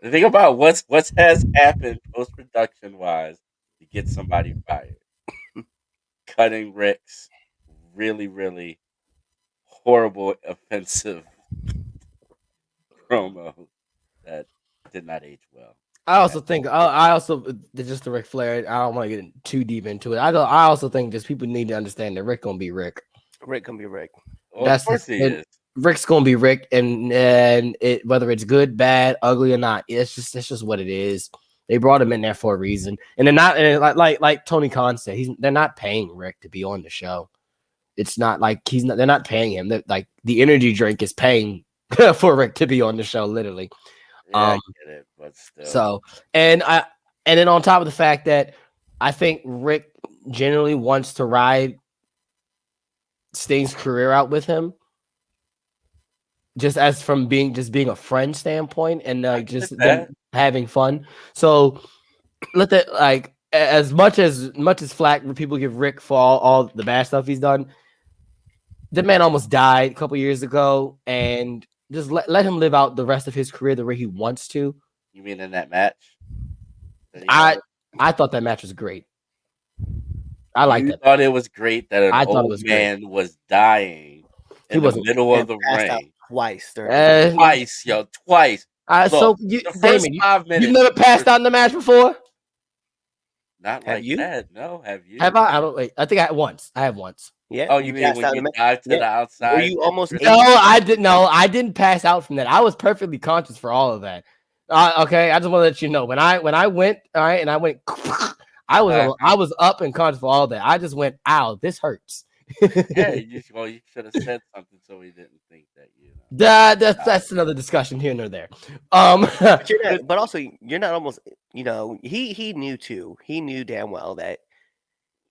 think about what has happened post production wise to get somebody fired. Cutting Rick's really, really horrible, offensive promo that did not age well.
I also think just the Ric Flair. I don't want to get too deep into it. I also think just people need to understand that Rick gonna be Rick.
Rick gonna be Rick.
Well, of course he is.
Rick's gonna be Rick, and it whether it's good, bad, ugly, or not, it's just what it is. They brought him in there for a reason, and they're not and like Tony Khan said, they're not paying Rick to be on the show. It's not like they're not paying him. Like the energy drink is paying for Rick to be on the show, literally.
Yeah, I get it, but still.
So and then on top of the fact that I think Rick generally wants to ride Sting's career out with him. Just as from being a friend standpoint and just them having fun. So let that like as much as flack people give Rick for all the bad stuff he's done. The man almost died a couple years ago, and just let him live out the rest of his career the way he wants to.
You mean in that match?
I thought that match was great. I like that.
Thought it was great that an old man was dying in the middle of the ring.
Twice.
Twice.
So Damien, you've never passed out in the match before?
Not like that. No, have you?
Have I? I don't. Wait. I think I have once.
Yeah.
Oh, you mean when you dived to the outside?
Were you almost?
No, I didn't. No, I didn't pass out from that. I was perfectly conscious for all of that. Okay, I just want to let you know when I went. All right, and I went. I was up and conscious for all that. I just went, ow, this hurts.
Yeah, you should have said something so he didn't think that you know.
That's another discussion here and there.
But also you're not almost. He knew too. He knew damn well that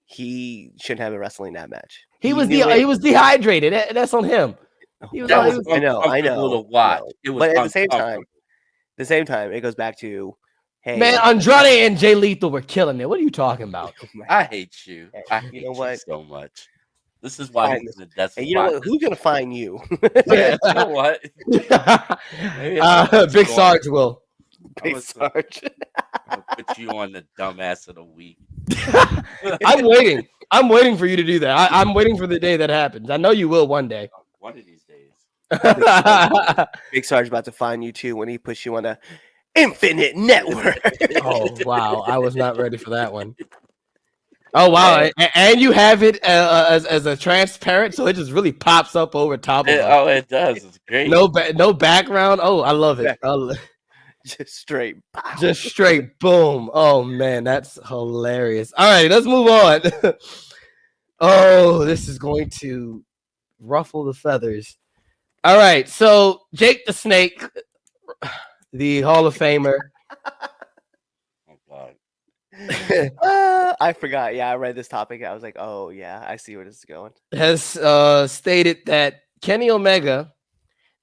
he shouldn't have been wrestling that match.
He was dehydrated. That's on him.
I know.
To watch.
But at the same time, it goes back to. Hey,
man, Andrade and Jay Lethal were killing it. What are you talking about?
I hate you. I hate you so much. This is why he's in the death spot.
You know what? Who's gonna find you?
Yeah, you know what?
Big Sarge will.
Big Sarge.
I'll put you on the dumbass of the week.
I'm waiting. I'm waiting for you to do that. I'm waiting for the day that happens. I know you will one day.
One of these days.
Big Sarge about to find you too when he puts you on a Infinite Network.
Oh wow, I was not ready for that one. Oh wow, and you have it as a transparent, so it just really pops up over top of it.
Oh, it does. It's great.
No background. Oh, I love it.
Just straight.
Just straight boom. Oh man, that's hilarious. All right, let's move on. Oh, this is going to ruffle the feathers. All right, so Jake the Snake. The Hall of Famer.
Oh, God.
I forgot. Yeah, I read this topic. I was like, oh, yeah, I see where this is going.
Has stated that Kenny Omega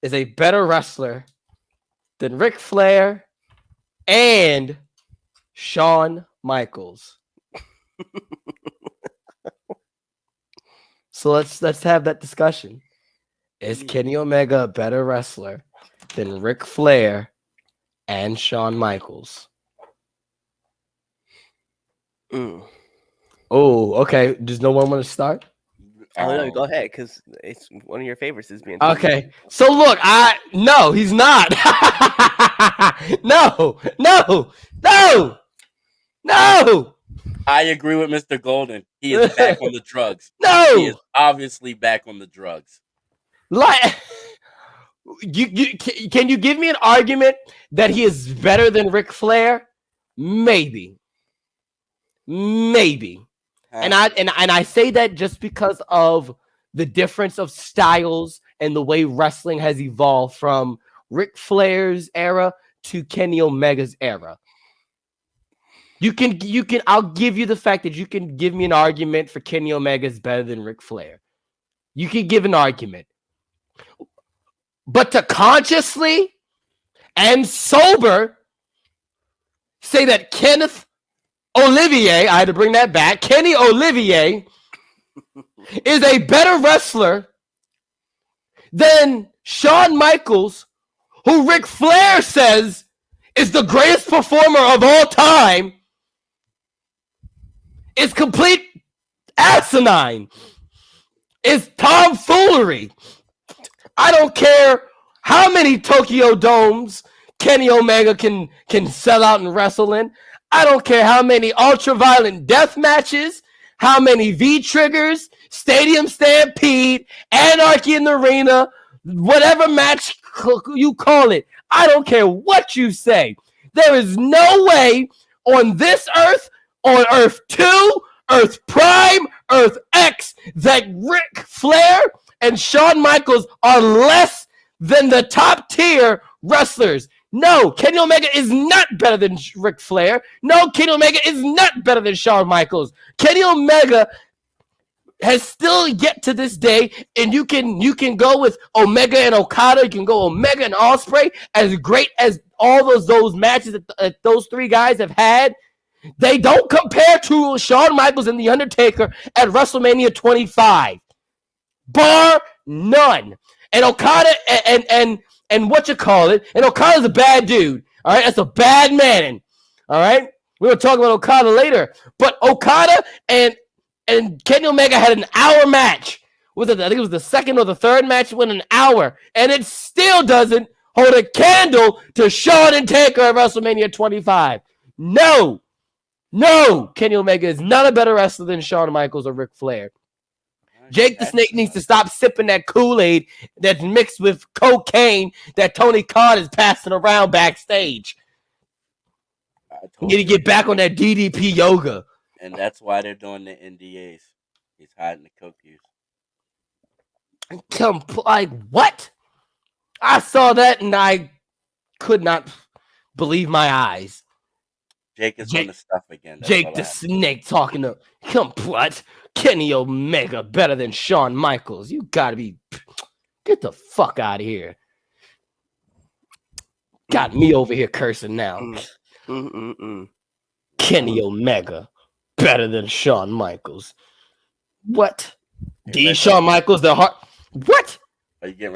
is a better wrestler than Ric Flair and Shawn Michaels. So let's have that discussion. Is Kenny Omega a better wrestler than Ric Flair and Shawn Michaels? Oh, okay. Does no one want to start?
No, go ahead, because it's one of your favorites is being
okay. So look, no, he's not. No.
I agree with Mr. Golden. He is back on the drugs.
No,
he is obviously back on the drugs.
Like. Can you give me an argument that he is better than Ric Flair? Maybe. And I say that just because of the difference of styles and the way wrestling has evolved from Ric Flair's era to Kenny Omega's era. I'll give you the fact that you can give me an argument for Kenny Omega is better than Ric Flair. You can give an argument. But to consciously and sober say that Kenneth Olivier, I had to bring that back, Kenny Olivier is a better wrestler than Shawn Michaels, who Ric Flair says is the greatest performer of all time, is complete asinine, is tomfoolery. I don't care how many Tokyo Domes Kenny Omega can sell out and wrestle in. I don't care how many ultra-violent death matches, how many V-triggers, Stadium Stampede, Anarchy in the Arena, whatever match you call it. I don't care what you say. There is no way on this Earth, on Earth 2, Earth Prime, Earth X, that Ric Flair and Shawn Michaels are less than the top tier wrestlers. No, Kenny Omega is not better than Ric Flair. No, Kenny Omega is not better than Shawn Michaels. Kenny Omega has still yet to this day, and you can go with Omega and Okada, you can go Omega and Ospreay, as great as all those matches that those three guys have had. They don't compare to Shawn Michaels and The Undertaker at WrestleMania 25. Bar none. And Okada and what you call it, and Okada's a bad dude. All right, that's a bad man. All right, we're gonna talk about Okada later. But Okada and Kenny Omega had an hour match. I think it was the second or the third match went an hour, and it still doesn't hold a candle to Shawn and Taker at WrestleMania 25. No, Kenny Omega is not a better wrestler than Shawn Michaels or Ric Flair. Jake the Snake needs to stop sipping that Kool-Aid that's mixed with cocaine that Tony Khan is passing around backstage. You need to get back on that DDP yoga.
And that's why they're doing the NDAs. He's hiding the coke use.
Like, what? I saw that and I could not believe my eyes.
Jake is on the stuff again.
Jake the Snake talking to what? Kenny Omega better than Shawn Michaels. You gotta be, get the fuck out of here. Got me over here cursing now. Kenny Omega better than Shawn Michaels. What? Shawn Michaels the heart. What?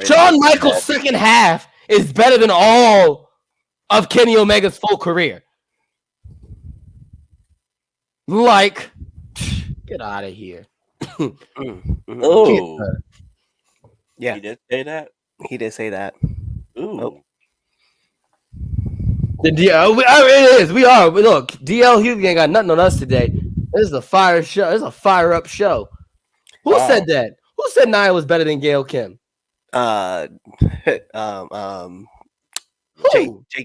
Shawn Michaels' second half is better than all of Kenny Omega's full career. Like, get out of here.
Oh. Yeah.
He did say that?
He did say that.
Ooh.
Oh.
The DL, it is. We are. Look, DL Hughley ain't got nothing on us today. This is a fire show. This is a fire up show. Who said that? Who said Nia was better than Gail Kim?
Jake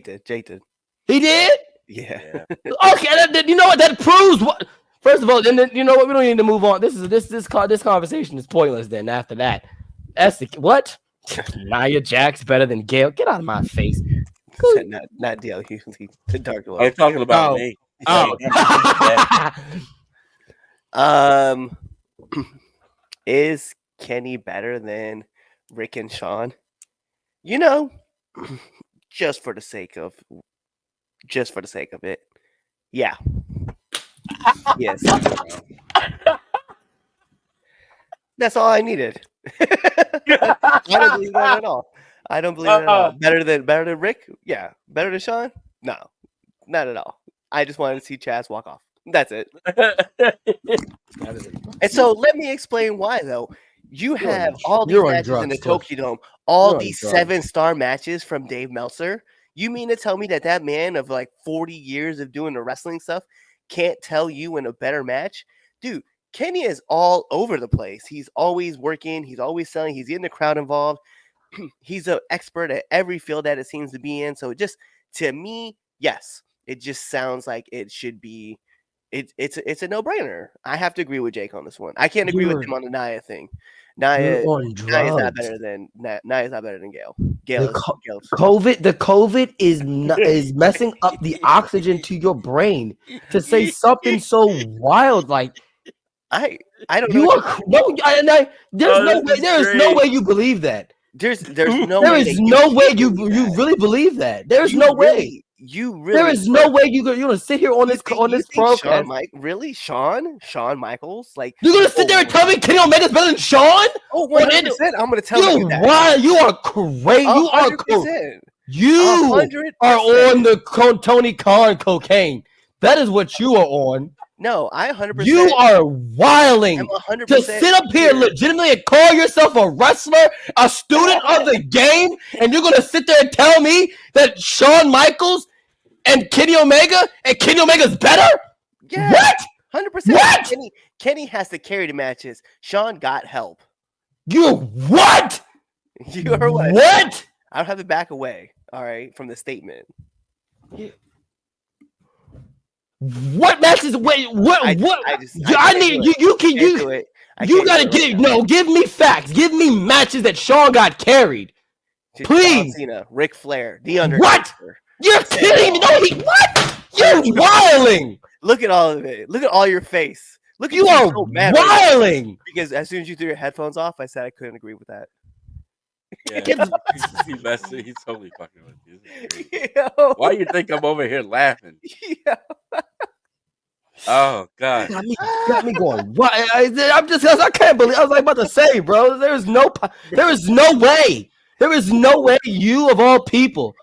did.
He did?
Yeah.
Okay, you know what? That proves what. First of all, then you know what? We don't need to move on. This conversation is pointless. Then after that, that's the what? Nia Jax better than Gail? Get out of my face.
Not DL Hughley. The Dark Lord.
I'm talking about me.
Is Kenny better than Rick and Shawn? You know, just for the sake of it. Yeah. Yes. That's all I needed. I don't believe that at all. Better than Rick? Yeah. Better than Shawn? No. Not at all. I just wanted to see Chaz walk off. That's it. And so let me explain why, though. You have all these matches in the Tokyo Dome, all these 7-star matches from Dave Meltzer. You mean to tell me that man of like 40 years of doing the wrestling stuff can't tell you in a better match? Dude, Kenny is all over the place. He's always working. He's always selling. He's getting the crowd involved. He's an expert at every field that it seems to be in. So just, to me, yes, it just sounds like it should be. It's a no-brainer. I have to agree with Jake on this one. I can't agree with him on the Nia thing. Nia is not better than Gail.
The COVID is messing up the oxygen to your brain to say something so wild like
I don't
you
know.
There is no way you believe that.
There's no
there
way
is no way you really believe that. There's no way. There is no way you're gonna sit here on this program.
Shawn Michaels, like
you're gonna sit there and tell me Kenny Omega's better than Shawn?
Oh, 100%. I'm gonna tell you that.
Why you are crazy? You are crazy. You are on the Tony Khan cocaine. That is what you are on.
No, I 100%.
You are wilding to sit up here legitimately and call yourself a wrestler, a student of the game, and you're gonna sit there and tell me that Shawn Michaels and Kenny Omega's better?
Yeah,
what?
100%.
What?
Kenny has to carry the matches. Shawn got help.
You what?
You heard what?
What?
I don't have to back away. All right, from the statement.
What matches? Wait, what?
I
need you. You can
can't do it.
You gotta give me facts. Give me matches that Shawn got carried. Please.
John Cena, Ric Flair, The Undertaker.
What? You're kidding me? No, what? You're wiling.
Look at all of it. Look at all your face. Look at
you are so mad wiling.
Because as soon as you threw your headphones off, I said I couldn't agree with that.
Yeah, he's totally fucking with you. Why you think I'm over here laughing?
Yeah.
Oh God,
got me going. What? I can't believe. I was like about to say, bro. There is no way. There is no way. You of all people,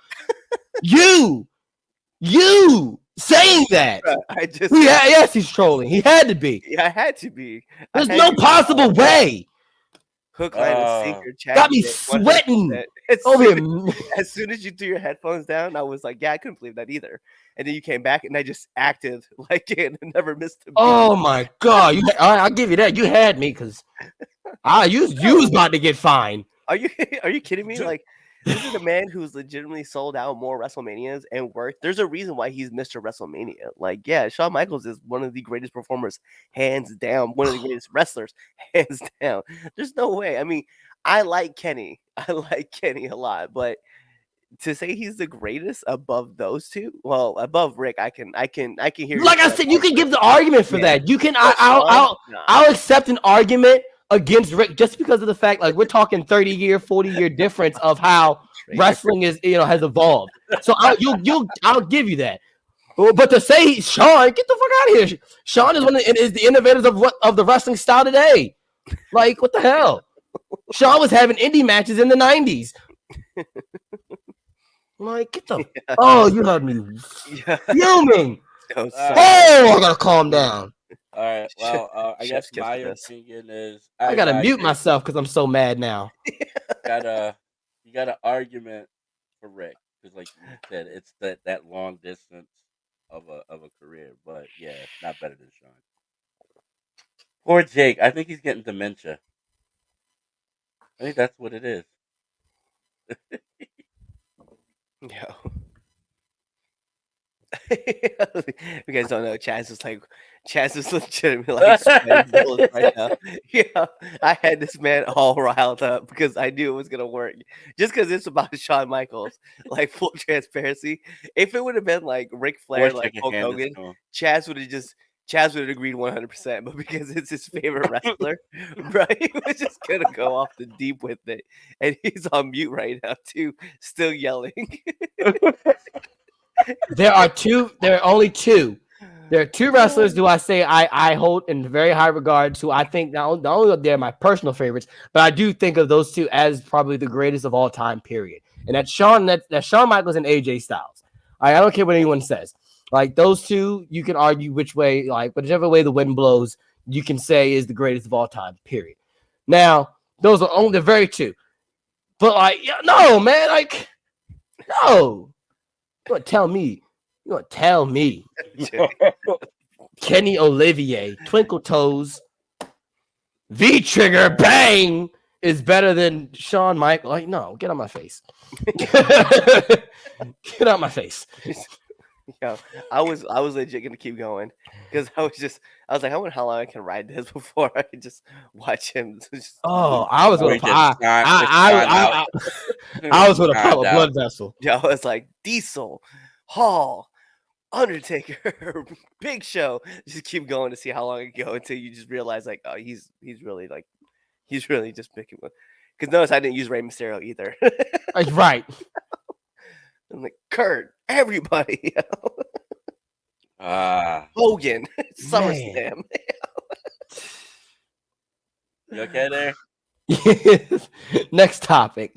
you saying that. Yes, he's trolling. He had to be.
Yeah, I had to be.
There's no possible way.
Hook, line, and sinker.
Got me sweating.
As soon as you threw your headphones down, I was like, yeah, I couldn't believe that either. And then you came back, and I just acted like it and never missed a beat.
Oh my God! I'll give you that. You had me because you was about to get fined.
Are you kidding me? Like, this is a man who's legitimately sold out more WrestleManias and worked. There's a reason why he's Mr. WrestleMania. Like, yeah, Shawn Michaels is one of the greatest performers, hands down. One of the greatest wrestlers, hands down. There's no way. I mean, I like Kenny. I like Kenny a lot, but to say he's the greatest above those two, well, above Rick, I can hear.
Like I said, you can give the argument for that. You can. I'll accept an argument against Rick just because of the fact, like, we're talking 30-year, 40-year difference of how wrestling is, has evolved. So I'll give you that. But to say Shawn, get the fuck out of here. Shawn is the innovators of the wrestling style today. Like, what the hell? Shawn was having indie matches in the 90s. Like, get the you had me fuming. I gotta calm down.
All right. Well, I guess my opinion is
I gotta mute myself because I'm so mad now.
You got an argument for Rick because, like you said, it's that long distance of a career. But yeah, it's not better than Shawn. Poor Jake. I think he's getting dementia. I think that's what it is.
Yeah. You guys don't know. Chaz is legitimately like sweating bullets right now. Yeah, I had this man all riled up because I knew it was gonna work. Just because it's about Shawn Michaels, like, full transparency. If it would have been like Ric Flair, like Hulk Hogan, Chaz would have agreed 100%. But because it's his favorite wrestler, right, he was just gonna go off the deep with it, and he's on mute right now too, still yelling.
There are only two. There are two wrestlers who I say I hold in very high regard to. I think not only they're my personal favorites, but I do think of those two as probably the greatest of all time, period. And that's Shawn Michaels and AJ Styles. I don't care what anyone says. Like, those two, you can argue which way, like, whichever way the wind blows, you can say is the greatest of all time, period. Now, those are only the very two. But, like, no, man, like, no. You want to tell me Kenny Olivier, Twinkle Toes, V-Trigger, Bang is better than Shawn Michaels? Like, no, get out my face. Get out my face.
Yeah, I was legit gonna keep going because I was like, I wonder how long I can ride this before I can just watch him.
I was gonna pop a blood vessel.
Yeah, I was like, Diesel, Hall, Undertaker, Big Show. Just keep going to see how long it can go until you just realize, like, oh, he's really just picking one. Because notice I didn't use Rey Mysterio either.
Right.
I'm like, Kurt, everybody. Hogan, SummerSlam.
You okay there?
Next topic.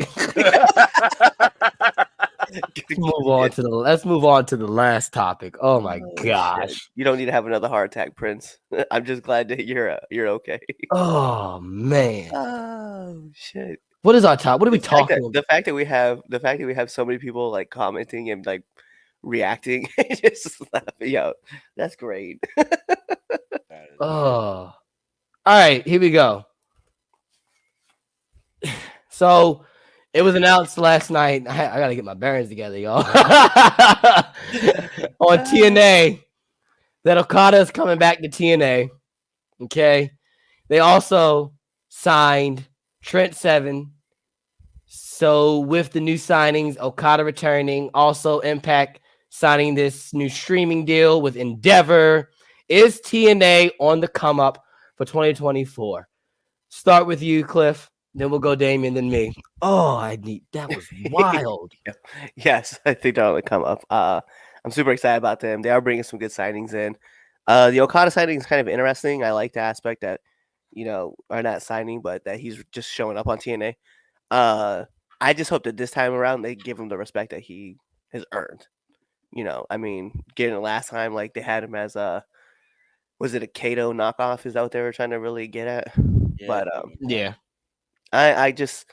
Let's move on to the last topic. Oh my gosh.
Shit. You don't need to have another heart attack, Prince. I'm just glad that you're okay.
Oh man.
Oh shit.
What is our top? What are we talking about?
The fact that we have so many people like commenting and like reacting, just laughing out. That's great.
Oh. All right, here we go. So It was announced last night. I gotta get my bearings together, y'all. On TNA, that Okada is coming back to TNA. Okay. They also signed Trent Seven. So with the new signings, Okada returning, also Impact signing this new streaming deal with Endeavor. Is TNA on the come up for 2024? Start with you, Cliff. Then we'll go Damien, then me. Oh, that was wild.
Yes, I think that'll come up. I'm super excited about them. They are bringing some good signings in. The Okada signing is kind of interesting. I like the aspect that, are not signing, but that he's just showing up on TNA. I just hope that this time around they give him the respect that he has earned. I mean, getting it last time, like they had him as was it a Kato knockoff? Is that what they were trying to really get at?
Yeah,
But
something like that.
Yeah.
I just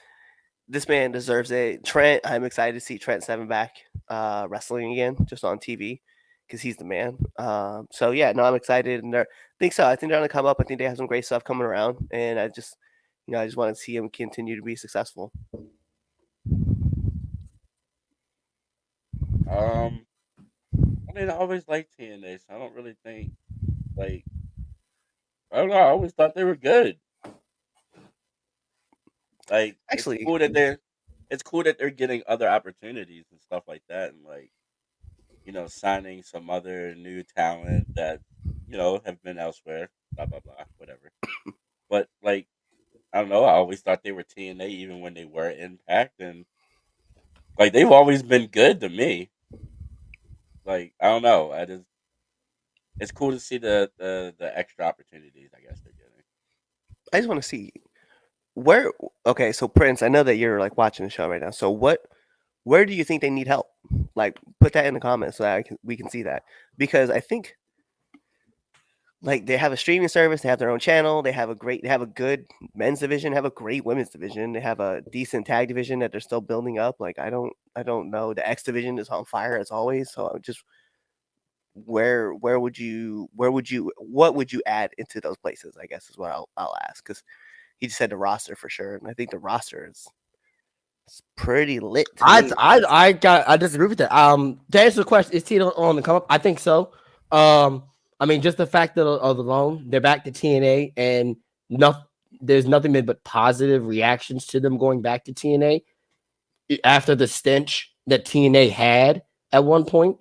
this man deserves it. Trent, I'm excited to see Trent Seven back wrestling again, just on TV, because he's the man. So yeah, no, I'm excited, and I think so. I think they're gonna come up. I think they have some great stuff coming around, and I just want to see him continue to be successful.
I mean, I always liked TNA, so I don't really think like I don't know. I always thought they were good. Like
Actually,
it's cool that they're getting other opportunities and stuff like that, and like signing some other new talent that have been elsewhere. Blah blah blah, whatever. But like I don't know. I always thought they were TNA even when they were Impact, and like they've always been good to me. Like I don't know. It's cool to see the extra opportunities. I guess they're getting.
I just want to see where. Okay, so Prince, I know that you're like watching the show right now. So where do you think they need help? Like, put that in the comments so that we can see that, because I think like they have a streaming service, they have their own channel, they have a good men's division, have a great women's division, they have a decent tag division that they're still building up. Like I don't know. The X division is on fire as always. So I'm just where would you what would you add into those places? I guess is what I'll ask, because he just said the roster for sure, and I think the roster is pretty lit. To me.
I disagree with that. To answer the question, is Tito on the come up? I think so. I mean, just the fact that of the loan, they're back to TNA, and there's nothing but positive reactions to them going back to TNA after the stench that TNA had at one point.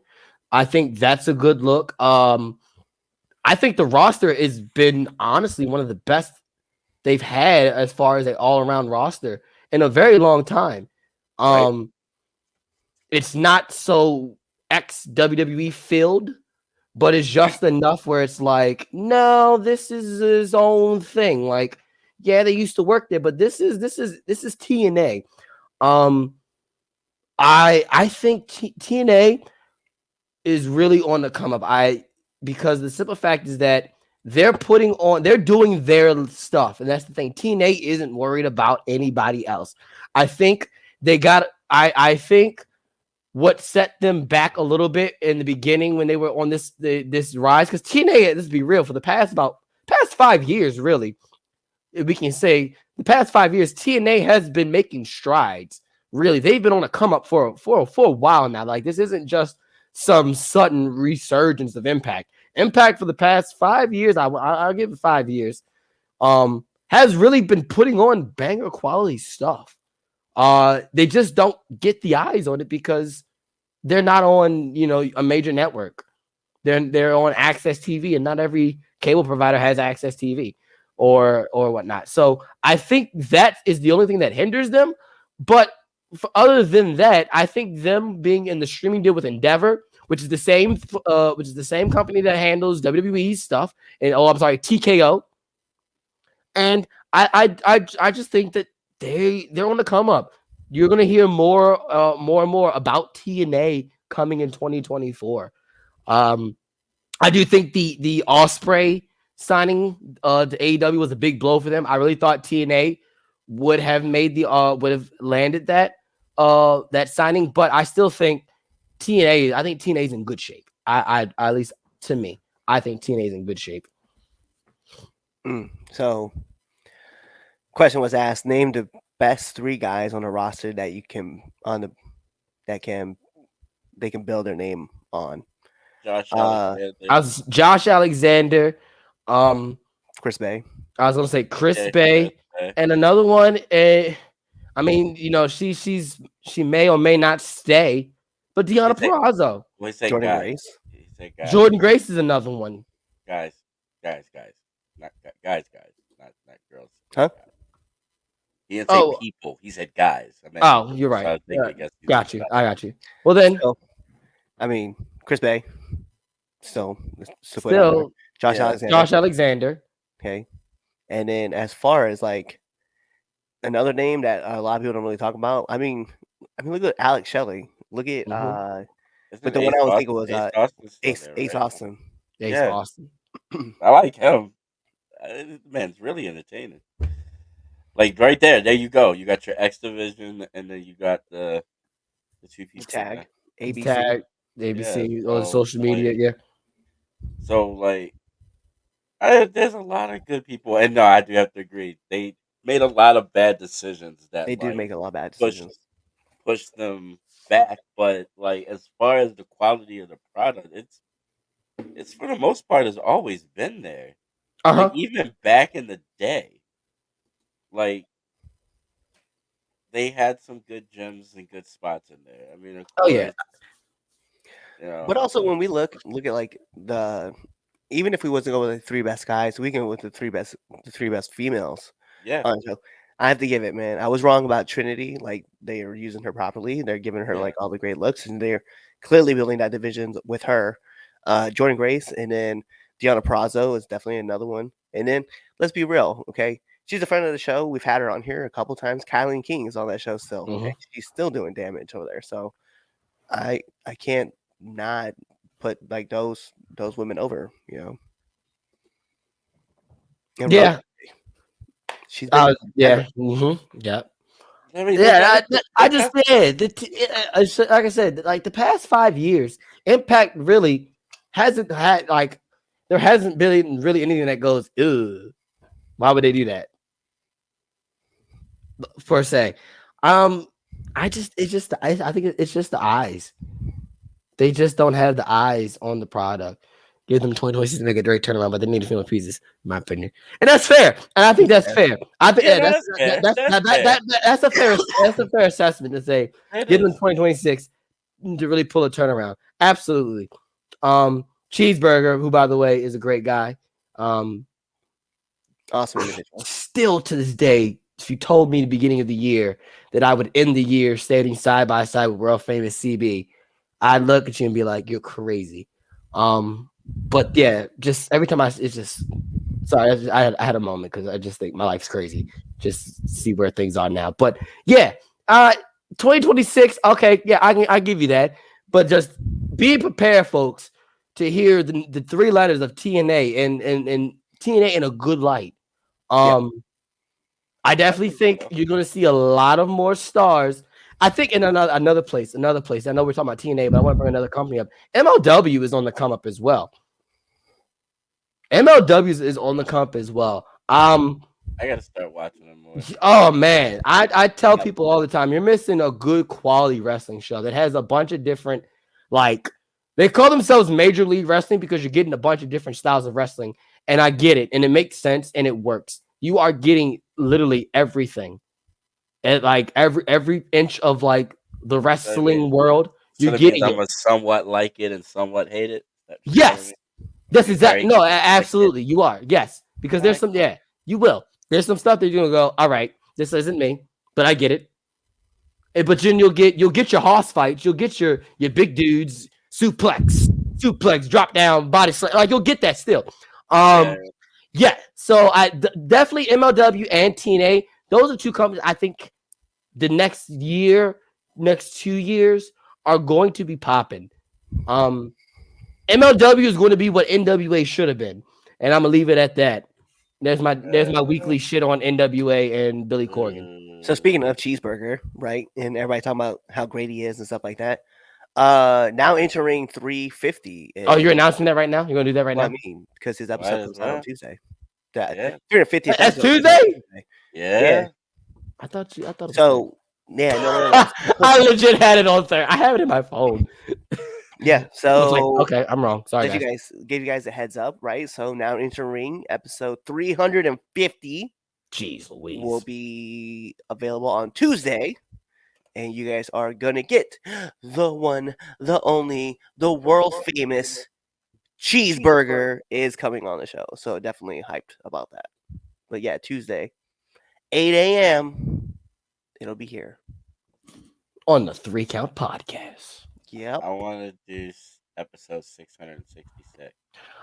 I think that's a good look. I think the roster has been honestly one of the best they've had as far as an all-around roster in a very long time.
Right.
It's not so ex WWE filled, but it's just enough where it's like, no, this is his own thing. Like, yeah, they used to work there, but this is TNA. I think TNA is really on the come up. Because the simple fact is that they're doing their stuff, and that's the thing. TNA isn't worried about anybody else. I think I think what set them back a little bit in the beginning when they were on this rise, because TNA, let's be real, for the past 5 years, really, we can say the past 5 years, TNA has been making strides. Really, they've been on a come up for a while now. Like, this isn't just some sudden resurgence of Impact. Impact for the past 5 years, I'll give it 5 years, has really been putting on banger quality stuff. They just don't get the eyes on it because they're not on, a major network. They're on Access TV, and not every cable provider has Access TV or whatnot. So I think that is the only thing that hinders them. But other than that, I think them being in the streaming deal with Endeavor, which is the same company that handles WWE's stuff, and TKO. And I just think that they're on the come up. You're gonna hear more and more about TNA coming in 2024. I do think the Ospreay signing to AEW was a big blow for them. I really thought TNA would have landed that signing, but I still think TNA is in good shape. I at least to me, I think TNA is in good shape.
So, question was asked: name the best 3 guys on a roster that you can they can build their name on.
Josh
Josh Alexander,
Chris Bay.
I was gonna say Chris
Yeah,
Bay,
Bay.
and another one. I mean, she may or may not stay, but Deanna Purrazzo,
We say
Jordan
guys.
Grace.
He said guys.
Jordan Grace is another one.
Guys. Not guys. Not girls.
Huh?
He didn't say people. He said guys. I meant
Oh, you're right.
So I was thinking, I guess he
Got
said
you.
guys.
I got you. Well then,
I mean, Chris Bay. Still
Josh Alexander.
Okay. And then as far as like another name that a lot of people don't really talk about, I mean, look at Alex Shelley. Look at but the one I was thinking was Ace Austin.
Ace Austin.
I like him. This man's really entertaining. Like right there you go. You got your X Division, and then you got the 2 people
tag, ABC,
on social media. Yeah.
So like, there's a lot of good people, and no, I do have to agree. They made a lot of bad decisions. That
they did make a lot of bad decisions.
Push them back, but like as far as the quality of the product, it's for the most part has always been there. Like, even back in the day, like they had some good gems and good spots in there. I mean, of course,
but also when we look at like even if we wasn't go with the 3 best guys, we can go with the three best females.
Yeah.
So I have to give it, man. I was wrong about Trinity. Like they are using her properly. They're giving her like all the great looks, and they're clearly building that division with her. Jordan Grace, and then Deanna Purrazzo is definitely another one. And then let's be real, okay? She's a friend of the show. We've had her on here a couple times. Kylie King is on that show still. Okay? She's still doing damage over there. So I can't not put like those women over, you know. And
yeah.
She's been
yeah. I mean, I just said like I said, like the past 5 years, Impact really hasn't had like there hasn't been really anything that goes, ugh, why would they do that? Per se. I think it's just the eyes. They just don't have the eyes on the product. Give them 2026 to make a great turnaround, but they need to feel pieces, in my opinion. And that's fair. And I think that's fair. I think that's a fair assessment to say give them 2026 to really pull a turnaround. Absolutely. Cheeseburger, who by the way is a great guy.
Awesome individual.
Still to this day, if you told me at the beginning of the year that I would end the year standing side by side with world famous CB, I'd look at you and be like, you're crazy. But yeah, just every time I had a moment because I just think my life's crazy. Just see where things are now. But yeah, 2026. Okay, yeah, I give you that. But just be prepared, folks, to hear the 3 letters of TNA and TNA in a good light. I definitely think you're going to see a lot of more stars. I think in another place. I know we're talking about TNA, but I want to bring another company up. MLW is on the come up as well. MLW is on the come up as well.
I gotta start watching them more.
Oh man, I tell people all the time, you're missing a good quality wrestling show that has a bunch of different, like they call themselves Major League Wrestling because you're getting a bunch of different styles of wrestling, and I get it, and it makes sense, and it works. You are getting literally everything. And like every inch of like the wrestling world, you're getting it.
I'm gonna somewhat like it and somewhat hate it.
Yes, that's exactly. No, absolutely, you are. Yes, because there's some. Yeah, you will. There's some stuff that you're gonna go. All right, this isn't me, but I get it. But then you'll get your hoss fights. You'll get your big dudes suplex, drop down, body slam. Like you'll get that still. Yeah. So I definitely MLW and TNA. Those are 2 companies I think the next 2 years are going to be popping. MLW is going to be what NWA should have been, and I'm gonna leave it at that. There's my weekly shit on NWA and Billy Corgan.
So speaking of Cheeseburger, right, and everybody talking about how great he is and stuff like that. Now entering 350.
Oh, you're announcing that right now? You're gonna do that right now?
I mean, because his episode comes out on Tuesday. 350.
That's Tuesday?
Yeah.
I thought it was
So yeah, no.
I legit had it on there. I have it in my phone.
Yeah,
I was like,
so
okay, I'm wrong. Sorry,
Did
guys.
give you guys a heads up, right? So now entering episode 350
Jeez
will
Louise.
be available on Tuesday, and you guys are gonna get the one, the only, the world famous cheeseburger is coming on the show. So definitely hyped about that. But yeah, Tuesday, 8 a.m. It'll be here.
On the 3 Count Podcast.
Yep.
I want to do episode 666.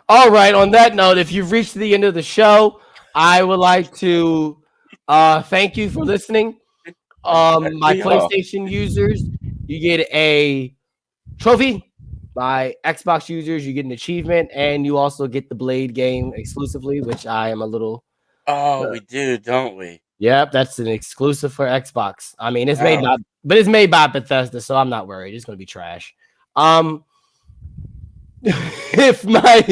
All right. On that note, if you've reached the end of the show, I would like to thank you for listening. My PlayStation users, you get a trophy. My Xbox users, you get an achievement, and you also get the Blade game exclusively, which I am a little.
Oh, we do, don't we?
Yep, that's an exclusive for Xbox. I mean, it's
Oh.
made by, but it's made by Bethesda, so I'm not worried. It's gonna be trash. If my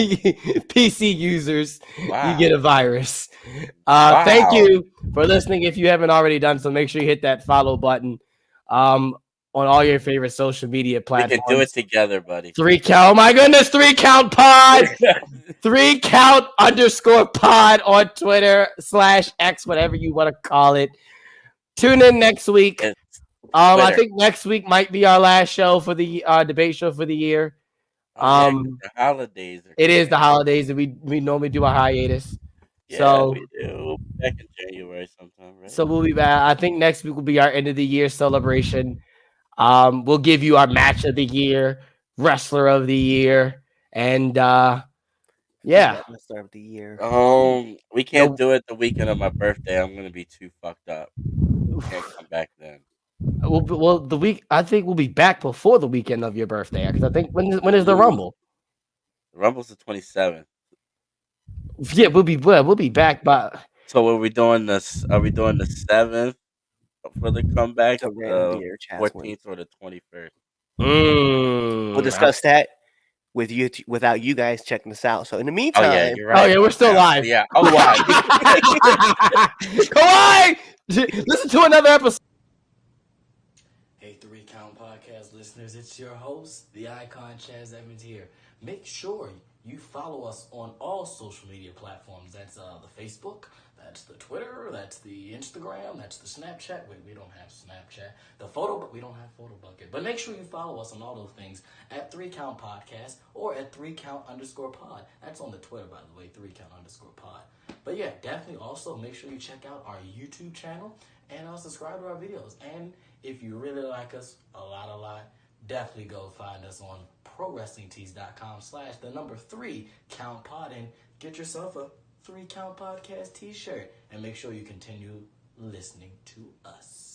PC users, you get a virus. Thank you for listening. If you haven't already done so, make sure you hit that follow button on all your favorite social media platforms.
We can do it together, buddy.
3 Count. Oh my goodness, 3 Count Pod. 3 Count _pod on Twitter /X, whatever you want to call it. Tune in next week. I think next week might be our last show for the debate show for the year.
The holidays.
It is the holidays, and we normally do a hiatus.
Yeah,
so
we do. Back in January sometime, right?
So we'll be back. I think next week will be our end of the year celebration. We'll give you our match of the year, wrestler of the year, and
Wrestler of the year.
We can't do it the weekend of my birthday. I'm gonna be too fucked up. Can't come back then.
Well, the week I think we'll be back before the weekend of your birthday, because I think when is the Rumble?
The Rumble's the 27th.
Yeah, we'll be back by.
So are we doing this? Are we doing the 7th for the comeback?
The random beer,
14th or the 21st?
We'll discuss that with you without you guys checking this out. So in the meantime,
oh yeah, you're right.
Oh yeah, we're still live.
Yeah, oh live.
Kawhi, listen to another episode.
Hey, 3 Count Podcast listeners, it's your host, the icon Chaz Evans here. Make sure you follow us on all social media platforms. That's the Facebook, that's the Twitter, that's the Instagram, that's the Snapchat. Wait, we don't have Snapchat. We don't have Photo Bucket. But make sure you follow us on all those things at 3 Count Podcast or at 3 Count _pod. That's on the Twitter, by the way, 3 Count _pod. But yeah, definitely also make sure you check out our YouTube channel and subscribe to our videos. And if you really like us a lot, definitely go find us on ProWrestlingTees.com/3 Count Pod and get yourself a 3 Count Podcast t-shirt. And make sure you continue listening to us.